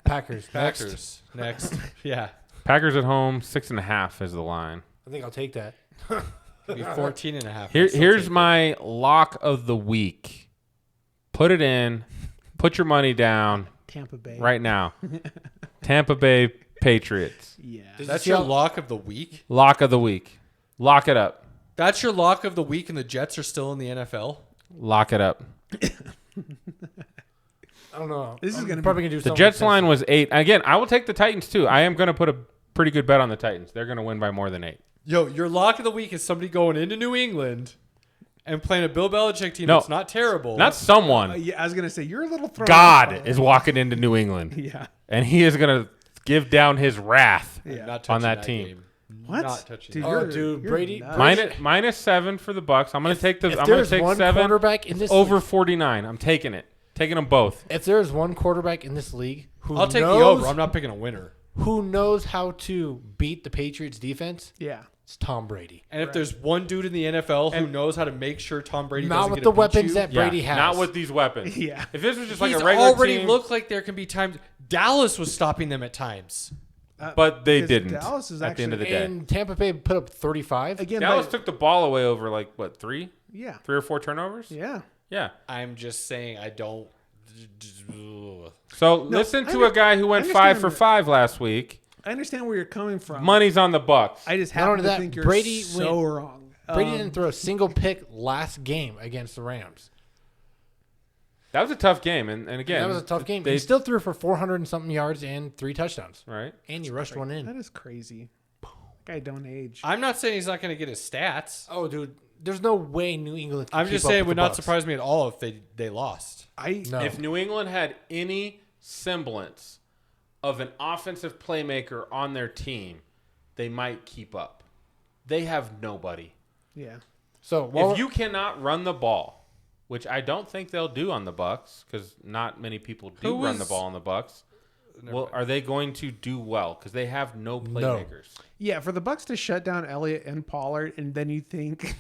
Packers. Next. Packers next. Yeah. Packers at home, 6.5 is the line. I think I'll take that. It'd be 14.5. Here's my lock of the week. Put it in. Put your money down Tampa Bay. right now. Tampa Bay Patriots. Yeah. That's your lock of the week? Lock of the week. Lock it up. That's your lock of the week and the Jets are still in the NFL? Lock it up. I don't know. This is I'm gonna probably gonna do The something Jets offensive. line was 8. Again, I will take the Titans too. I am going to put a pretty good bet on the Titans. They're going to win by more than 8. Yo, your lock of the week is somebody going into New England and playing a Bill Belichick team No. that's not terrible. Not someone. Yeah, I was gonna say you're a little thrown. God off by is walking into New England, that. Yeah. and he is going to give down his wrath. Yeah. Not touching on that team. game. What? Not touching Dude, that. Oh, you're- dude, you're Brady- nuts. Minus 7 for the Bucks. I'm going to take the. If I'm going to there's take one 7 quarterback in this over league, 49. I'm taking it. Taking them both. if there's one quarterback in this league who I'll take knows, the over. I'm not picking a winner. who knows how to beat the Patriots defense, Yeah. it's Tom Brady. And if there's one dude in the NFL who And- knows how to make sure Tom Brady Not doesn't with get the to beat weapons you, that Brady has. Not with these weapons. Yeah. If this was just like he's a regular already team, looked like there can be times. Dallas was stopping them at times. but they Because didn't. Dallas is at the end of the actually- day, And Tampa Bay put up 35. Again, Dallas like, took the ball away over like what 3 yeah. or 4 turnovers. Yeah. Yeah. I'm just saying I don't. So No, listen I to a under- guy who I went understand 5 for that. 5 last week. I understand where you're coming from. Money's on the Bucks. I just Not happen only to that, think you're Brady so wrong. Brady didn't throw a single pick last game against the Rams. That was a tough game, and again, That was a tough game. They He still threw for 400 and something yards and 3 touchdowns. right. And he rushed one in. That is crazy. That guy don't age. I'm not saying he's not going to get his stats. Oh, dude, there's no way New England can I'm keep just up saying it with would the not Bucks. surprise me at all if they lost. No. If New England had any semblance of an offensive playmaker on their team, they might keep up. They have nobody. Yeah. So If you cannot run the ball, which I don't think they'll do on the Bucks, because not many people do Who run the was- ball on the Bucks. Well, are they going to do well? Because they have no No. playmakers. Yeah, for the Bucks to shut down Elliott and Pollard, and then you think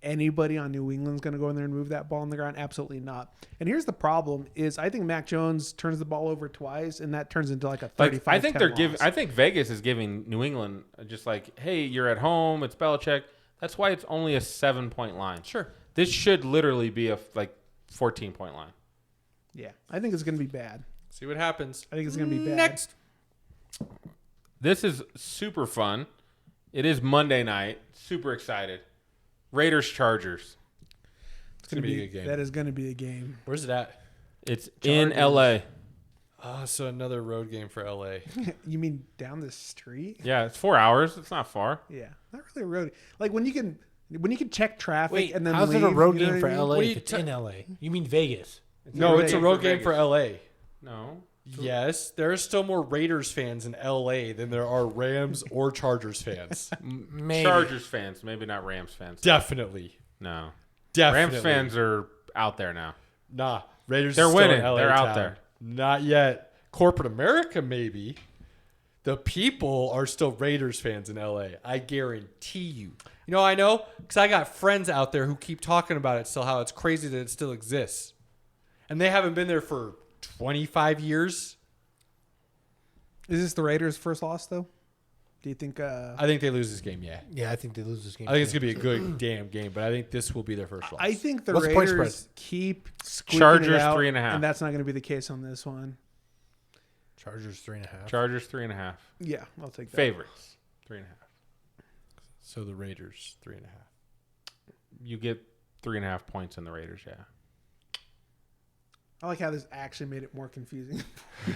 anybody on New England's going to go in there and move that ball on the ground? Absolutely not. And here's the problem: is I think Mac Jones turns the ball over twice, and that turns into like a 35. I think 10 they're loss. giving. I think Vegas is giving New England just like, hey, you're at home. It's Belichick. That's why it's only a 7-point line. Sure. This should literally be a 14-point line. Yeah, I think it's going to be bad. See what happens. I think it's going to be bad. Next. This is super fun. It is Monday night. Super excited. Raiders Chargers. It's going to be a good game. That is going to be a game. Where's it at? It's in LA. So another road game for LA. You mean down the street? Yeah, it's 4 hours. It's not far. Yeah, not really a road. Like when you can check traffic and then how's leave, it a road you know game what for I mean? LA What do if you it's in LA? You mean Vegas? No, it's a game road for game Vegas. for LA. No. Yes, there are still more Raiders fans in LA than there are Rams or Chargers fans. Maybe. Chargers fans, maybe not Rams fans. Definitely. No. Definitely. Rams fans are out there now. Nah, Raiders They're are still in winning. LA They're out town. there. Not yet. Corporate America, maybe. The people are still Raiders fans in LA. I guarantee you. You know, I know because I got friends out there who keep talking about it still, how it's crazy that it still exists. And they haven't been there for 25 years. Is this the Raiders' first loss though? Do you think? I think they lose this game, yeah. Yeah, I think they lose this game. I think it's going to be a good damn game, but I think this will be their first loss. I think the What's the point Raiders spread? keep squeaking Chargers it out, 3.5. and that's not going to be the case on this one. Chargers 3.5. Chargers 3.5. Yeah, I'll take that. Favorites 3.5. So the Raiders, 3.5. You get 3.5 points in the Raiders, yeah. I like how this actually made it more confusing.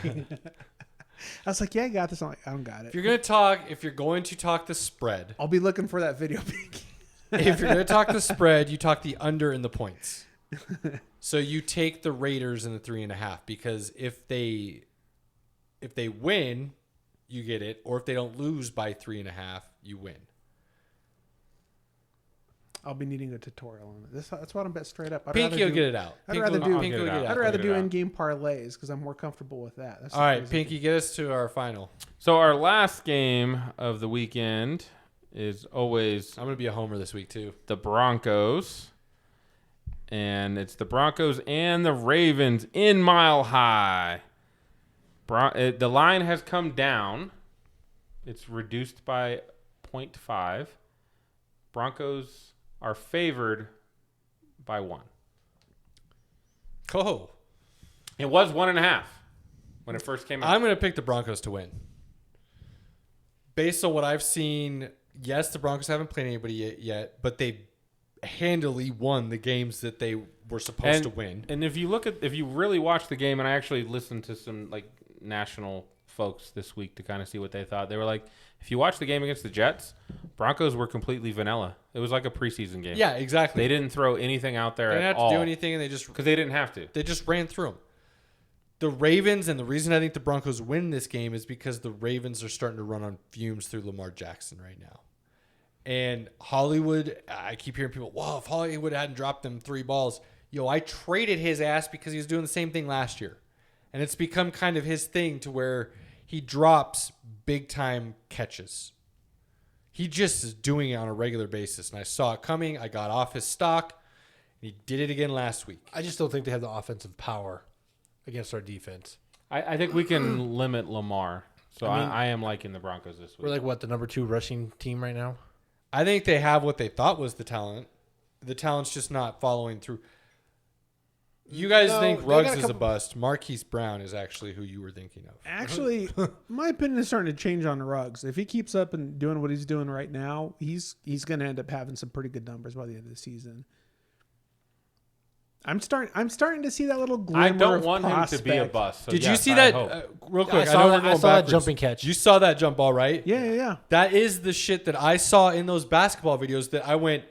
I was like, yeah, I got this. I'm like, I don't got it. If you're going to talk the spread, I'll be looking for that video. Pinkie. if you're going to talk the spread, you talk the under in the points. So you take the Raiders in the 3.5 because if they win, you get it, or if they don't lose by 3.5, you win. I'll be needing a tutorial on it. That's what I'm bet straight up. Pinkie will get it out. I'd rather do- Pinkie will get it I'd out. rather Get it do out. in-game parlays because I'm more comfortable with that. That's All right, Pinkie, get us to our final. So our last game of the weekend is always I'm going to be a homer this week too. the Broncos. And it's the Broncos and the Ravens in Mile High. The line has come down. It's reduced by 0.5. Broncos are favored by 1. Oh, It was 1.5 when it first came out. I'm going to pick the Broncos to win. Based on what I've seen, yes, the Broncos haven't played anybody yet, but they handily won the games that they were supposed to win. And if you really watch the game, and I actually listened to some like national folks this week to kind of see what they thought. They were like, if you watch the game against the Jets, Broncos were completely vanilla. It was like a preseason game. Yeah, exactly. They didn't throw anything out there They at didn't have all to do anything, and they just because they didn't have to. ran through them. The Ravens, and the reason I think the Broncos win this game is because the Ravens are starting to run on fumes through Lamar Jackson right now. And Hollywood, I keep hearing people, wow, if Hollywood hadn't dropped them 3 balls, I traded his ass because he was doing the same thing last year. And it's become kind of his thing to where he drops big-time catches. He just is doing it on a regular basis. And I saw it coming. I got off his stock. And he did it again last week. I just don't think they have the offensive power against our defense. I think we can limit Lamar. So I mean- I am liking the Broncos this week. We're like, what, the number 2 rushing team right now? I think they have what they thought was the talent. The talent's just not following through. You guys No, think they Ruggs got a is a couple- bust. Marquise Brown is actually who you were thinking of. Actually, my opinion is starting to change on Ruggs. If he keeps up and doing what he's doing right now, he's going to end up having some pretty good numbers by the end of the season. I'm starting to see that little glimmer I don't of want him to be a prospect. bust. So Did you yes, see I that hope. real quick? I saw know that- we're going I saw that backwards. jumping catch. You saw that jump ball, right? Yeah. That is the shit that I saw in those basketball videos that I went,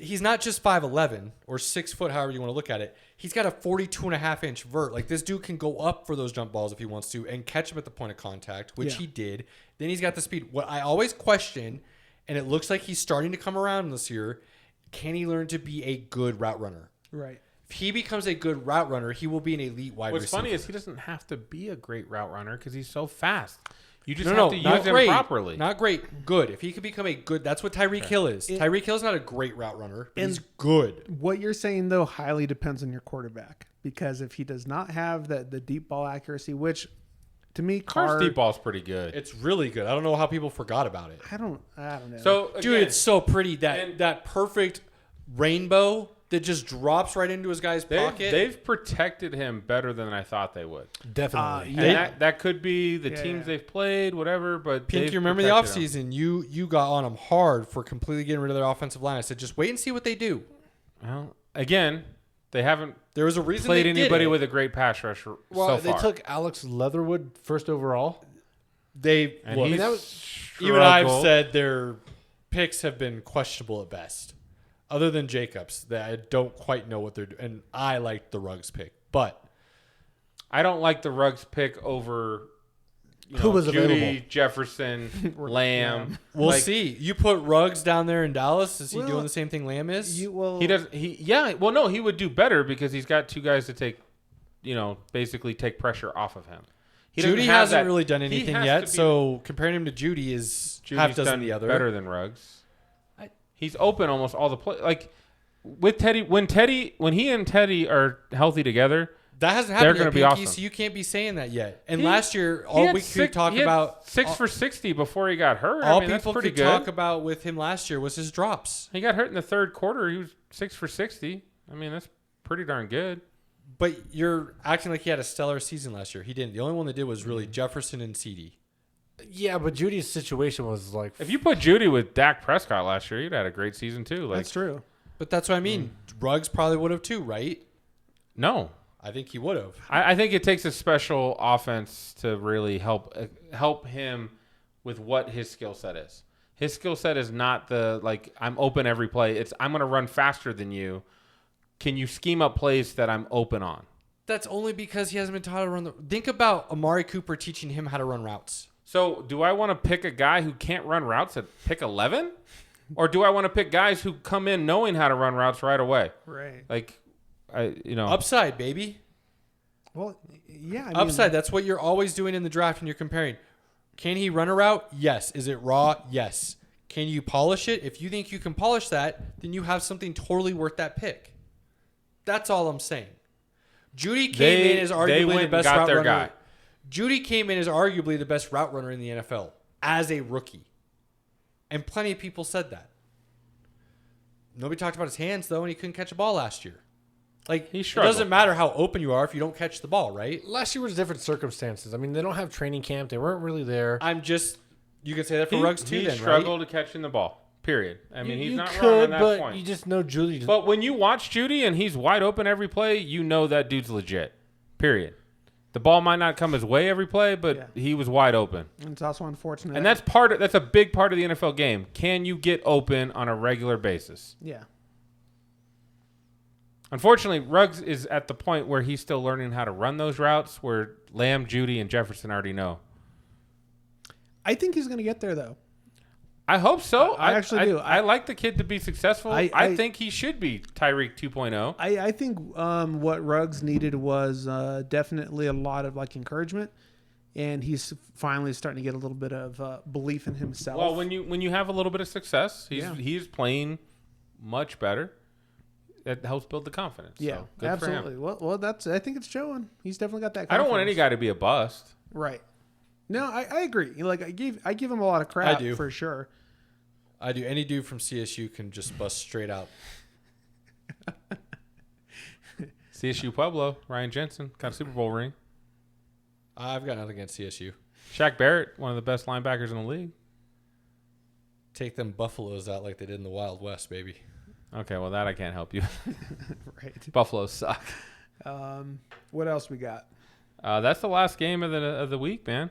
he's not just 5'11" or 6 foot, however you want to look at it. He's got a 42.5-inch vert. Like, this dude can go up for those jump balls if he wants to and catch him at the point of contact, which Yeah. he did. Then he's got the speed. What I always question, and it looks like he's starting to come around this year, can he learn to be a good route runner? Right. If he becomes a good route runner, he will be an elite wide What's receiver. funny is he doesn't have to be a great route runner because he's so fast. You just have to use him properly. Not great. Good. If he could become a good, that's what Tyreek Hill is. Tyreek Hill is not a great route runner, but he's good. What you're saying though highly depends on your quarterback, because if he does not have the deep ball accuracy, which to me, Carr's deep ball's pretty good. It's really good. I don't know how people forgot about it. I don't know. So again, dude, it's so pretty that perfect rainbow that just drops right into his guy's pocket. They've protected him better than I thought they would. Definitely. And that could be the teams they've played, whatever. But Pinkie, remember the offseason? You got on them hard for completely getting rid of their offensive line. I said, just wait and see what they do. Well, again, they haven't There was a reason played they did anybody it. with a great pass rush so far. They took Alex Leatherwood first overall. They And look, he's even I've struggled. said their picks have been questionable at best. Other than Jacobs, that I don't quite know what they're doing. And I liked the Ruggs pick, but I don't like the Ruggs pick over Who was Judy, available? Jefferson, Lamb. we'll Like, see. You put Ruggs down there in Dallas. Is he Well, doing the same thing Lamb is? He does. Well, no, he would do better because he's got two guys to take, basically take pressure off of him. Judy hasn't really done he anything has yet, to be- so comparing him to Judy is Judy's half dozen done the other. better than Ruggs. He's open almost all the play. Like with Teddy, when he and Teddy are healthy together, That hasn't they're happened going yet, to be Pinkie, awesome. so you can't be saying that yet. And He- last year, He all had we could talk he had about 6 for 60 before he got hurt. all I mean, that's people pretty could good. talk about with him last year was his drops. He got hurt in the third quarter. He was 6 for 60. I mean, that's pretty darn good. But you're acting like he had a stellar season last year. He didn't. The only one that did was really Jefferson and CD. Yeah, but Judy's situation was like. If you put Judy with Dak Prescott last year, he'd had a great season too. Like, that's true. But that's what I mean. Ruggs probably would have too, right? no, I think he would have. I think it takes a special offense to really help him with what his skill set is. His skill set is not I'm open every play. It's I'm going to run faster than you. Can you scheme up plays that I'm open on? That's only because he hasn't been taught how to run the. Think about Amari Cooper teaching him how to run routes. So do I want to pick a guy who can't run routes at pick 11? Or do I want to pick guys who come in knowing how to run routes right away? Right. Like, Upside, baby. Well, yeah. I mean, Upside. That's what you're always doing in the draft when you're comparing. Can he run a route? Yes. Is it raw? Yes. Can you polish it? If you think you can polish that, then you have something totally worth that pick. That's all I'm saying. Judy came in as arguably the best route runner. Guy. Judy came in as arguably the best route runner in the NFL as a rookie. And plenty of people said that. Nobody talked about his hands, though, and he couldn't catch a ball last year. Like, He it struggled. doesn't matter how open you are if you don't catch the ball, right? Last year was different circumstances. I mean, they don't have training camp. They weren't really there. You can say that for Ruggs, too, he then, struggled at catching the ball. Period. I mean, he's you not could, wrong on that but point. you just know Judy. But when you watch Judy and he's wide open every play, you know that dude's legit. Period. The ball might not come his way every play, but he was wide open. And it's also unfortunate. And that's a big part of the NFL game. Can you get open on a regular basis? Yeah. Unfortunately, Ruggs is at the point where he's still learning how to run those routes where Lamb, Judy, and Jefferson already know. I think he's going to get there, though. I hope so. I actually do. I like the kid to be successful. I think he should be Tyreek 2.0. I think what Ruggs needed was definitely a lot of encouragement, and he's finally starting to get a little bit of belief in himself. Well, when you have a little bit of success, he's playing much better. That helps build the confidence. Yeah, so good absolutely. For him. Well, I think it's showing. He's definitely got that confidence. I don't want any guy to be a bust. Right. No, I agree. I give him a lot of crap. I do. For sure. I do. Any dude from CSU can just bust straight out. CSU Pueblo, Ryan Jensen, got a Super Bowl ring. I've got nothing against CSU. Shaq Barrett, one of the best linebackers in the league. Take them Buffaloes out like they did in the Wild West, baby. Okay, well, that I can't help you. Right. Buffaloes suck. What else we got? That's the last game of the week, man.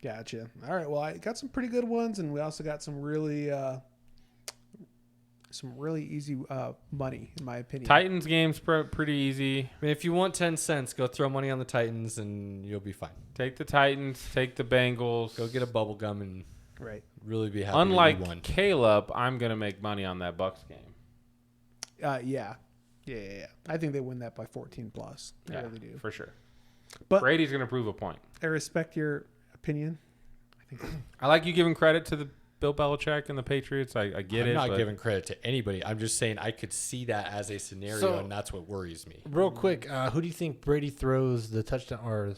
Gotcha. All right. Well, I got some pretty good ones, and we also got some really easy money, in my opinion. Titans game's pretty easy. I mean, if you want 10 cents, go throw money on the Titans and you'll be fine. Take the Titans, take the Bengals. Go get a bubble gum and Right. really be happy that you won. Unlike Caleb, I'm going to make money on that Bucks game. Yeah. I think they win that by 14 plus. I really do. For sure. But Brady's going to prove a point. I respect your opinion. I like you giving credit to the Bill Belichick and the Patriots. I get it. I'm not but giving credit to anybody. I'm just saying I could see that as a scenario, So- and that's what worries me. Real quick, who do you think Brady throws the touchdown or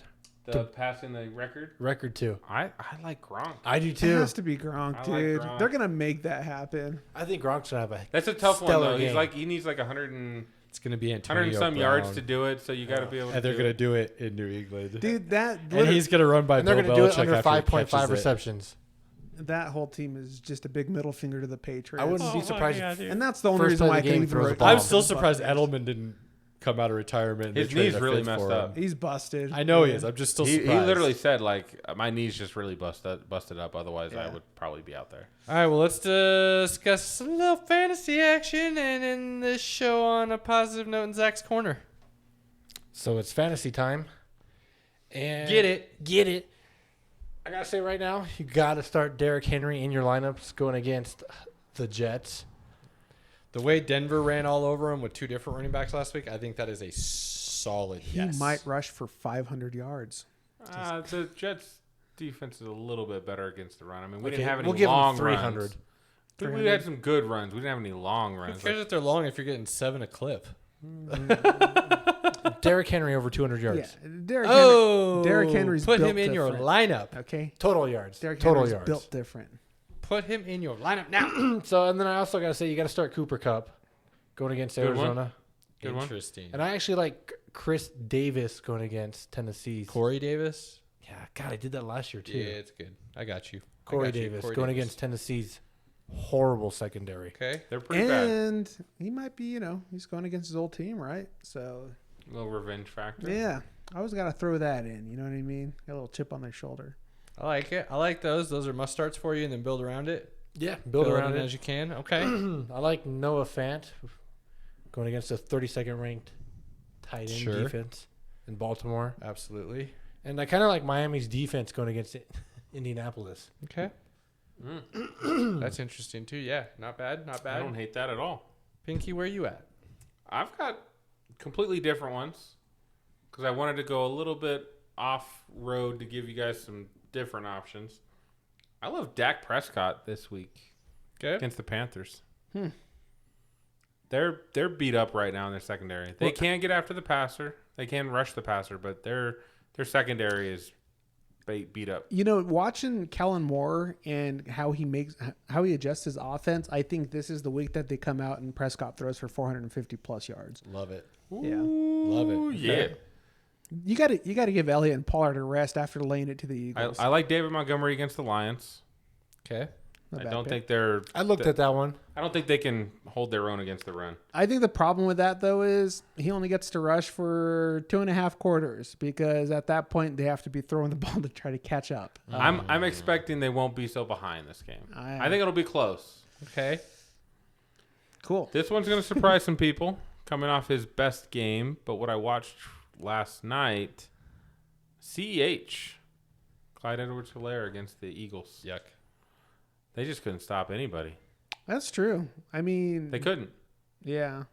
the passing the record. record to? I like Gronk. I do It too. has to be Gronk, I like dude. Gronk. They're gonna make that happen. I think Gronk's gonna have a. That's a tough one stellar though. game. He needs like 100 and It's going to be Antonio 100 and some Brown, yards to do it. So you got to be able to. and they're do going to it. do it in New England. Dude, that And he's going to run by And they're Bill gonna do it Belichick under after he 5.5 catches it. receptions. that whole team is just a big middle finger to the Patriots. I wouldn't be surprised. and that's the only First reason play why I of the can game even throws a root bomb. I'm for still the surprised Buccaneers. Edelman didn't come out of retirement. and His they traded knee's a really fifth messed for him. up. He's busted. I know he is. I'm just still He surprised. literally said like my knees just really busted up. Otherwise, I Yeah. would probably be out there. All right, well, let's discuss some little fantasy action and end this show on a positive note in Zach's corner. So it's fantasy time. And Get it. Get it. I gotta say right now, you gotta start Derrick Henry in your lineups going against the Jets. The way Denver ran all over him with two different running backs last week, I think that is a solid He yes. might rush for 500 yards. The Jets' defense is a little bit better against the run. I mean, we Okay, didn't have any we'll give him long 300. runs. We had some good runs. We didn't have any long Who runs. cares if they're long if you're getting 7 a clip? Derrick Henry over 200 yards. Yeah, Derrick Derrick Henry's put built him in your different. lineup. Okay, Total yards. Derrick Total Henry's yards. built different. Put him in your lineup now. So, and then I also gotta say, you gotta start Cooper Kupp going against Good one. Arizona. Good one. Interesting. And I actually like Chris Davis going against Tennessee. Corey Davis. Yeah, God, I did that last year too. Yeah, it's good. I got you. I Corey got you. Davis Corey going Davis. against Tennessee's horrible secondary. Okay. They're pretty bad. And he might be, he's going against his old team, right? So, A little revenge factor. yeah, I always got to throw that in. You know what I mean? Got a little chip on their shoulder. I like it. I like those. Those are must starts for you, and then build around it. Yeah, build Fill around in it. as you can. Okay. I like Noah Fant going against the 32nd ranked tight end Sure. defense in Baltimore. Absolutely. And I kind of like Miami's defense going against Indianapolis. Okay. Mm. That's interesting too. Yeah. Not bad. Not I don't bad. hate that at all. Pinky, where you at? I've got completely different ones because I wanted to go a little bit off road to give you guys some different options. I love Dak Prescott this week Okay. against the Panthers. They're beat up right now in their secondary. They can get after the passer. They can rush the passer, but their secondary is beat up. Watching Kellen Moore and how he adjusts his offense, I think this is the week that they come out and Prescott throws for 450 plus yards. Love it. Yeah. Love it. Ooh, yeah. You got to give Elliott and Pollard a rest after laying it to the Eagles. I like David Montgomery against the Lions. Okay. Not I bad don't pick. think they're. I looked at that one. I don't think they can hold their own against the run. I think the problem with that though is he only gets to rush for 2.5 quarters because at that point they have to be throwing the ball to try to catch up. I'm expecting they won't be so behind this game. I think it'll be close. Okay. Cool. This one's going to surprise some people coming off his best game. But what I watched last night, CEH, Clyde Edwards-Helaire against the Eagles. Yuck. They just couldn't stop anybody. That's true. I mean, They couldn't. yeah.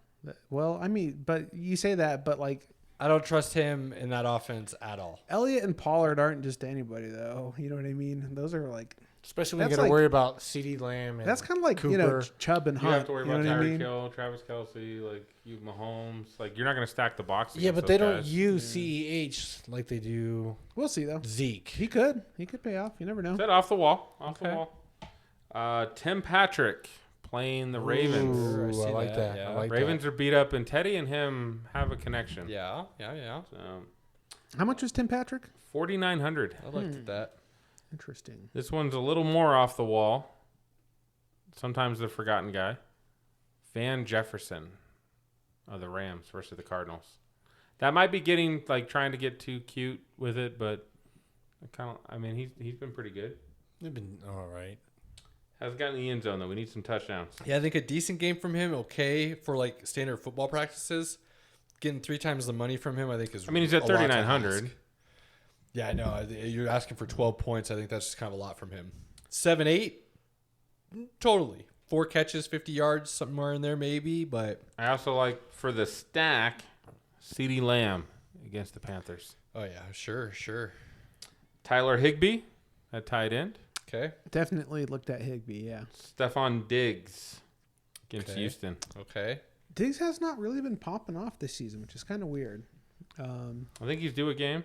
Well, I mean, but you say that, but like I don't trust him in that offense at all. Elliott and Pollard aren't just anybody though. You know what I mean? Those are like Especially when you That's got to like- worry about CeeDee Lamb. And that's kind of like Cooper. Chubb and You Hunt. have to worry you know about what I Tyreek mean? Hill, Travis Kelce, like you Mahomes. Like you're not going to stack the box. Yeah, against but those they don't guys. use CEH like they do We'll see though. Zeke. He could pay off. You never know. Is that off the wall? Off the Okay. wall. Tim Patrick playing the Ravens. Ooh, I Ooh, see I like that, that. yeah. I like Ravens are beat up, and Teddy and him have a connection. Yeah. So How much was Tim Patrick? 4,900. I liked that. Interesting. This one's a little more off the wall. Sometimes the forgotten guy. Van Jefferson of the Rams versus the Cardinals. That might be getting trying to get too cute with it, but he's been pretty good. They've been all right. Hasn't gotten in the end zone though. We need some touchdowns. Yeah, I think a decent game from him. Okay, for standard football practices. Getting 3 times the money from him, I think is. He's at a lot to 3,900. ask. Yeah, I know. You're asking for 12 points. I think that's just kind of a lot from him. 7-8, totally. 4 catches, 50 yards, somewhere in there maybe. But I also like for the stack, CeeDee Lamb against the Panthers. oh yeah, sure. Tyler Higbee at tight end. Okay. Definitely looked at Higbee, yeah. Stephon Diggs against Okay. Houston. Okay. Diggs has not really been popping off this season, which is kind of weird. I think he's due a game.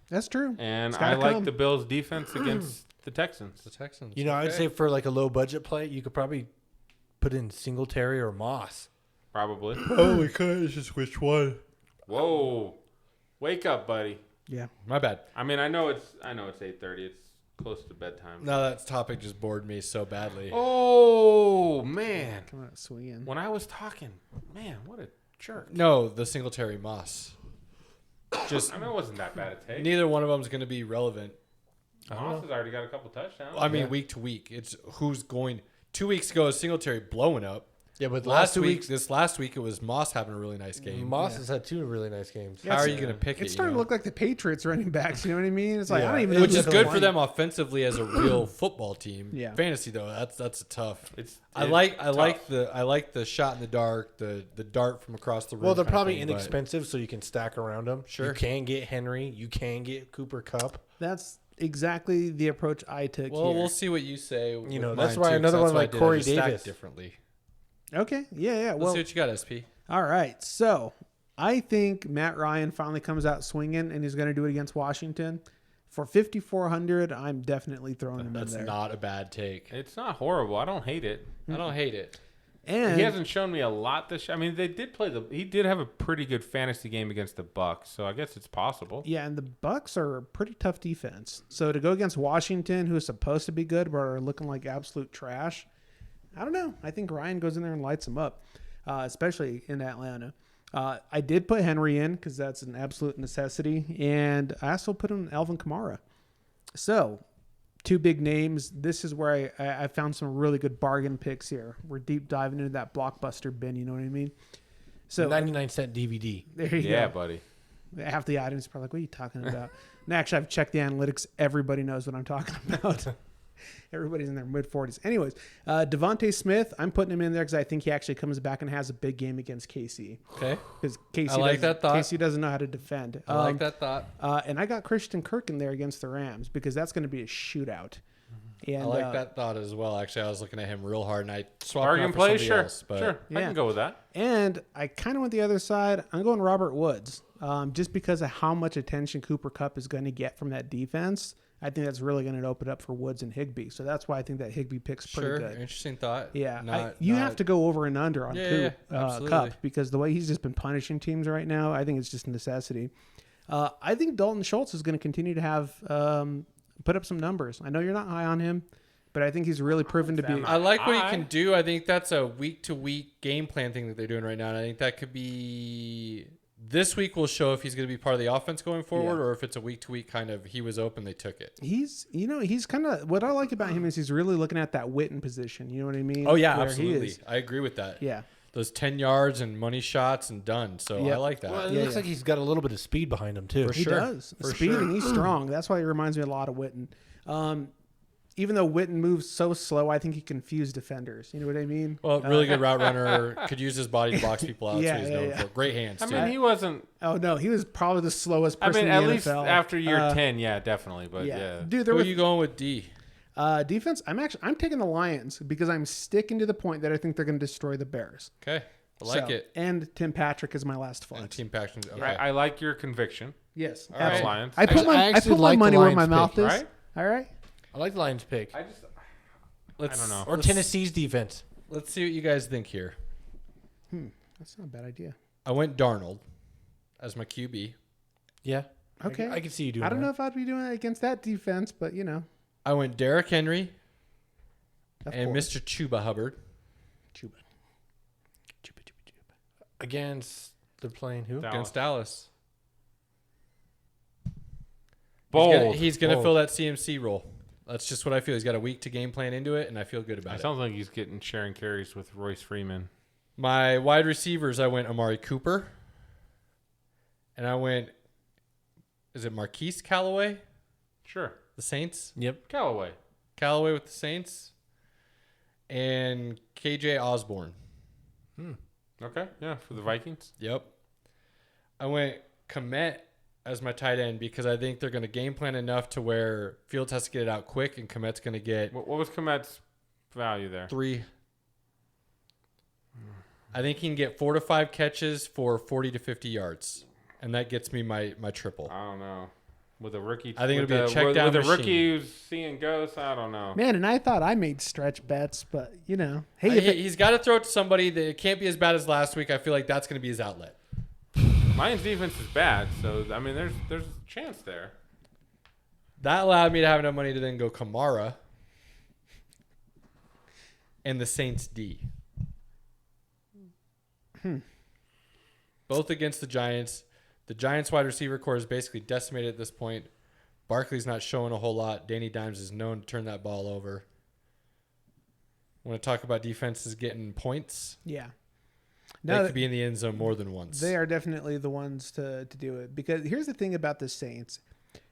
That's true. And It's I gotta like come. the Bills' defense against the Texans. The Texans. You know, I'd Okay. say for like a low budget play, you could probably put in Singletary or Moss. Probably. Oh, we could. It's just which one? Whoa. Wake up, buddy. Yeah. My bad. I mean, I know it's 8:30. It's close to bedtime. No, that topic just bored me so badly. Oh, man. Come on, swinging. When I was talking, man, what a jerk. No, the Singletary Moss. Just I mean, it wasn't that bad a take. neither one of them is going to be relevant. Moss has already got a couple touchdowns. I mean, week to week, it's who's going. 2 weeks ago, Singletary blowing up. Yeah, but Last two week, weeks, this last week, it was Moss having a really nice game. Moss has had 2 really nice games. How are you going to pick it? It's starting you to know? look like the Patriots running backs. You know what I mean? It's like, I Yeah. don't even know. Which who's is the good for line. them offensively as a real football team. Yeah. Fantasy though, that's a tough. I It's like tough. the shot in the dark, the dart from across the room. Well, they're kinda probably thing, but- inexpensive, so you can stack around them. Sure. You can get Henry. You can get Cooper Kupp. That's exactly the approach I took Well, here. we'll see what you say. with know, mine, that's why too, 'cause another that's one what I like did. I Corey just stacked Davis. differently. Okay. Yeah. Let's Well, see what you got, SP. all right. So I think Matt Ryan finally comes out swinging, and he's going to do it against Washington. For 5,400, I'm definitely throwing him That's in there. not a bad take. It's not horrible. I don't hate it. I don't hate it. And He hasn't shown me a lot this year. I mean, they did play he did have a pretty good fantasy game against the Bucks, so I guess it's possible. yeah, and the Bucks are a pretty tough defense. So to go against Washington, who is supposed to be good but are looking like absolute trash, I don't know. I think Ryan goes in there and lights them up, especially in Atlanta. I did put Henry in because that's an absolute necessity, and I also put in Alvin Kamara. So 2 big names. This is where I found some really good bargain picks here. We're deep diving into that blockbuster bin. You know what I mean? So 99-cent DVD. there you Yeah, go. buddy. Half the audience is probably like, what are you talking about? And actually, I've checked the analytics. Everybody knows what I'm talking about. Everybody's in their mid-40s. Anyways, Devontae Smith, I'm putting him in there because I think he actually comes back and has a big game against KC. Okay. Because KC, I like that thought. KC doesn't know how to defend. I like that thought. And I got Christian Kirk in there against the Rams because that's going to be a shootout. And, I like that thought as well. Actually, I was looking at him real hard, and I swapped him Bargain out for play, somebody sure. else, but Sure. I Yeah. can go with that. And I kind of went the other side. I'm going Robert Woods, just because of how much attention Cooper Kupp is going to get from that defense. I think that's really going to open up for Woods and Higbee. So that's why I think that Higbee pick's pretty sure. good. Interesting thought. Yeah, you have to go over and under on Yeah, Kupp absolutely. because the way he's just been punishing teams right now, I think it's just a necessity. I think Dalton Schultz is going to continue to have put up some numbers. I know you're not high on him, but I think he's really proven to be. I like what he I- can do. I think that's a week-to-week game plan thing that they're doing right now. And I think that could be this week will show if he's going to be part of the offense going forward, Yeah. or if it's a week-to-week kind of he was open, they took it. He's kind of what I like about him is he's really looking at that Witten position. You know what I mean? Oh yeah, Where he absolutely. is. I agree with that. Yeah. Those 10 yards and money shots and done. So Yep. I like that. Well, it Yeah, looks yeah. like he's got a little bit of speed behind him too. For He sure. does. For Speed sure. and he's strong. That's why he reminds me a lot of Witten. Even though Witten moves so slow, I think he confused defenders. You know what I mean? Well, really good route runner. Could use his body to box people out. Yeah, so he's yeah, known yeah. for great hands. I too. mean, he wasn't. Oh no, he was probably the slowest I person mean, in at the least NFL. after year 10, yeah, definitely. But Yeah, yeah. dude, there Who was are you going with D? defense. I'm taking the Lions because I'm sticking to the point that I think they're going to destroy the Bears. Okay. I like So- it. And Tim Patrick is my last And flex. Team Paxton. Okay. I like your conviction. Yes, right. absolutely. Lions. I put Actually, I I actually put my like the money where Lions my pick, mouth is. right? All right. I like the Lions pick. I just. Let's, I don't know. Or let's- Tennessee's defense. Let's see what you guys think here. That's not a bad idea. I went Darnold as my QB. Yeah. Okay. I can see you doing I don't that. know if I'd be doing that against that defense, but you know, I went Derrick Henry of and course. Mr. Chuba Hubbard. Chuba. Against they're playing who? Dallas. Against Dallas. Bold. He's gonna Bold. fill that CMC role. That's just what I feel. He's got a week to game plan into it, and I feel good about It it. sounds like he's getting sharing carries with Royce Freeman. My wide receivers, I went Amari Cooper, and I went. Is it Marquise Callaway? Sure. The Saints. Yep. Callaway. Callaway with the Saints, and KJ Osborne. Okay. Yeah, for the Vikings. Yep. I went Komet as my tight end because I think they're going to game plan enough to where Fields has to get it out quick and Kmet's going to get What was Kmet's value there? 3. I think he can get 4 to 5 catches for 40 to 50 yards, and that gets me my triple. I don't know. With a rookie, I think with it'll be a check down with a machine. rookie who's seeing ghosts. I don't know. Man, and I thought I made stretch bets, but hey, He's got to throw it to somebody that it can't be as bad as last week. I feel like that's going to be his outlet. Lions defense is bad, so I mean, there's a chance there. That allowed me to have enough money to then go Kamara and the Saints D. Both against the Giants. The Giants wide receiver core is basically decimated at this point. Barkley's not showing a whole lot. Danny Dimes is known to turn that ball over. Want to talk about defenses getting points? yeah. They No, could be in the end zone more than once. they are definitely the ones to do it because here's the thing about the Saints: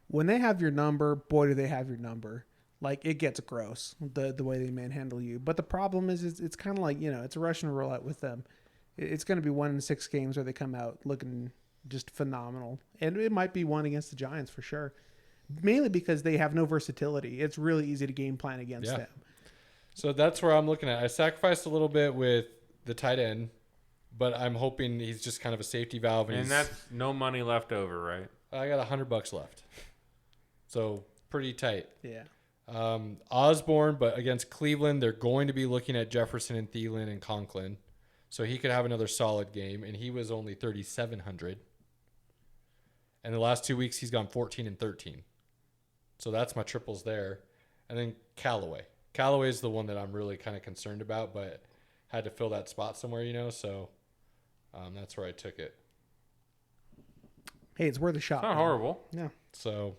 when they have your number, boy, do they have your number. Like it gets gross the way they manhandle you. But the problem is it's kind of like it's a Russian roulette with them. It's going to be 1 in 6 games where they come out looking just phenomenal, and it might be one against the Giants for sure. Mainly because they have no versatility. It's really easy to game plan against them. So that's where I'm looking at. I sacrificed a little bit with the tight end, but I'm hoping he's just kind of a safety valve. And that's no money left over, right? I got $100 left, so pretty tight. Yeah. Osborne, but against Cleveland, they're going to be looking at Jefferson and Thielen and Conklin, so he could have another solid game. And he was only 3,700. And the last 2 weeks, he's gone 14 and 13. So that's my triples there. And then Callaway. Callaway is the one that I'm really kind of concerned about, but had to fill that spot somewhere, so that's where I took it. Hey, it's worth a shot. It's not horrible. Yeah. So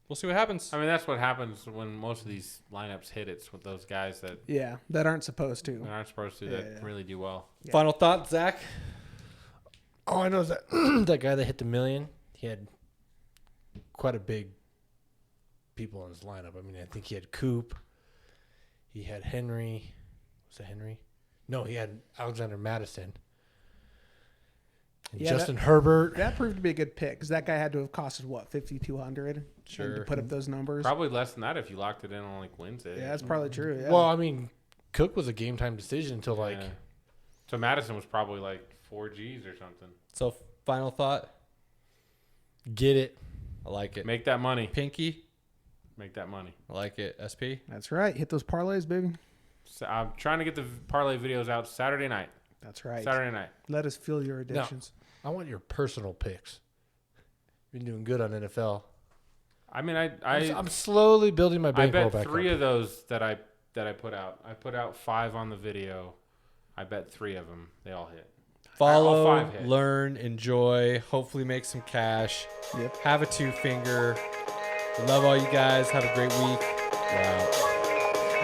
we'll see what happens. I mean, that's what happens when most of these lineups hit. It's with those guys that Yeah, that aren't supposed to. aren't supposed to that really do well. Yeah. Final thought, Zach? All I know is that that guy that hit the million, he had quite a big people in his lineup. I mean, I think he had Coop. He had Henry. Was it Henry? No, he had Alexander Madison. And Yeah, Justin Herbert. That proved to be a good pick because that guy had to have costed what, 5,200 Sure. to put up those numbers. Probably less than that if you locked it in on like Wednesday. Yeah, that's probably true. Yeah. Well, I mean, Cook was a game time decision until like Yeah. So Madison was probably like 4 Gs or something. So final thought? get it. I like it. Make that money. Pinkie? Make that money. I like it. SP? That's right. Hit those parlays, baby. So I'm trying to get the parlay videos out Saturday night. That's right. Saturday night. Let us feel your addictions. I want your personal picks. You've been doing good on NFL. I mean, I'm slowly building my I bankroll bet back 3 up. of those that I put out. I put out 5 on the video. I bet 3 of them. They all hit. Follow, All 5 hit. learn, enjoy, hopefully make some cash. Yep. Have a 2-finger. Love all you guys. Have a great week. We're out.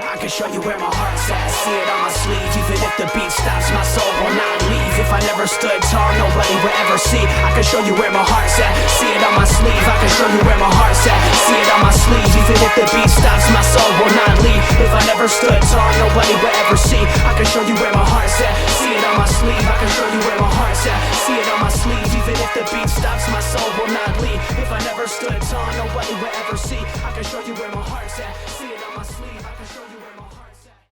I can show you where my heart's at, see it on my sleeve. Even if the beat stops, my soul will not leave. If I never stood tall, nobody will ever see. I can show you where my heart's at, see it on my sleeve. I can show you where my heart's at, see it on my sleeve. Even if the beat stops, my soul will not leave. If I never stood tall, nobody will ever see. I can show you where my heart's at, see it on my sleeve. I can show you where my heart's at, see it on my sleeve. Even if the beat stops, my soul will not leave. If I never stood tall, nobody will ever see. I can show you where my heart's at.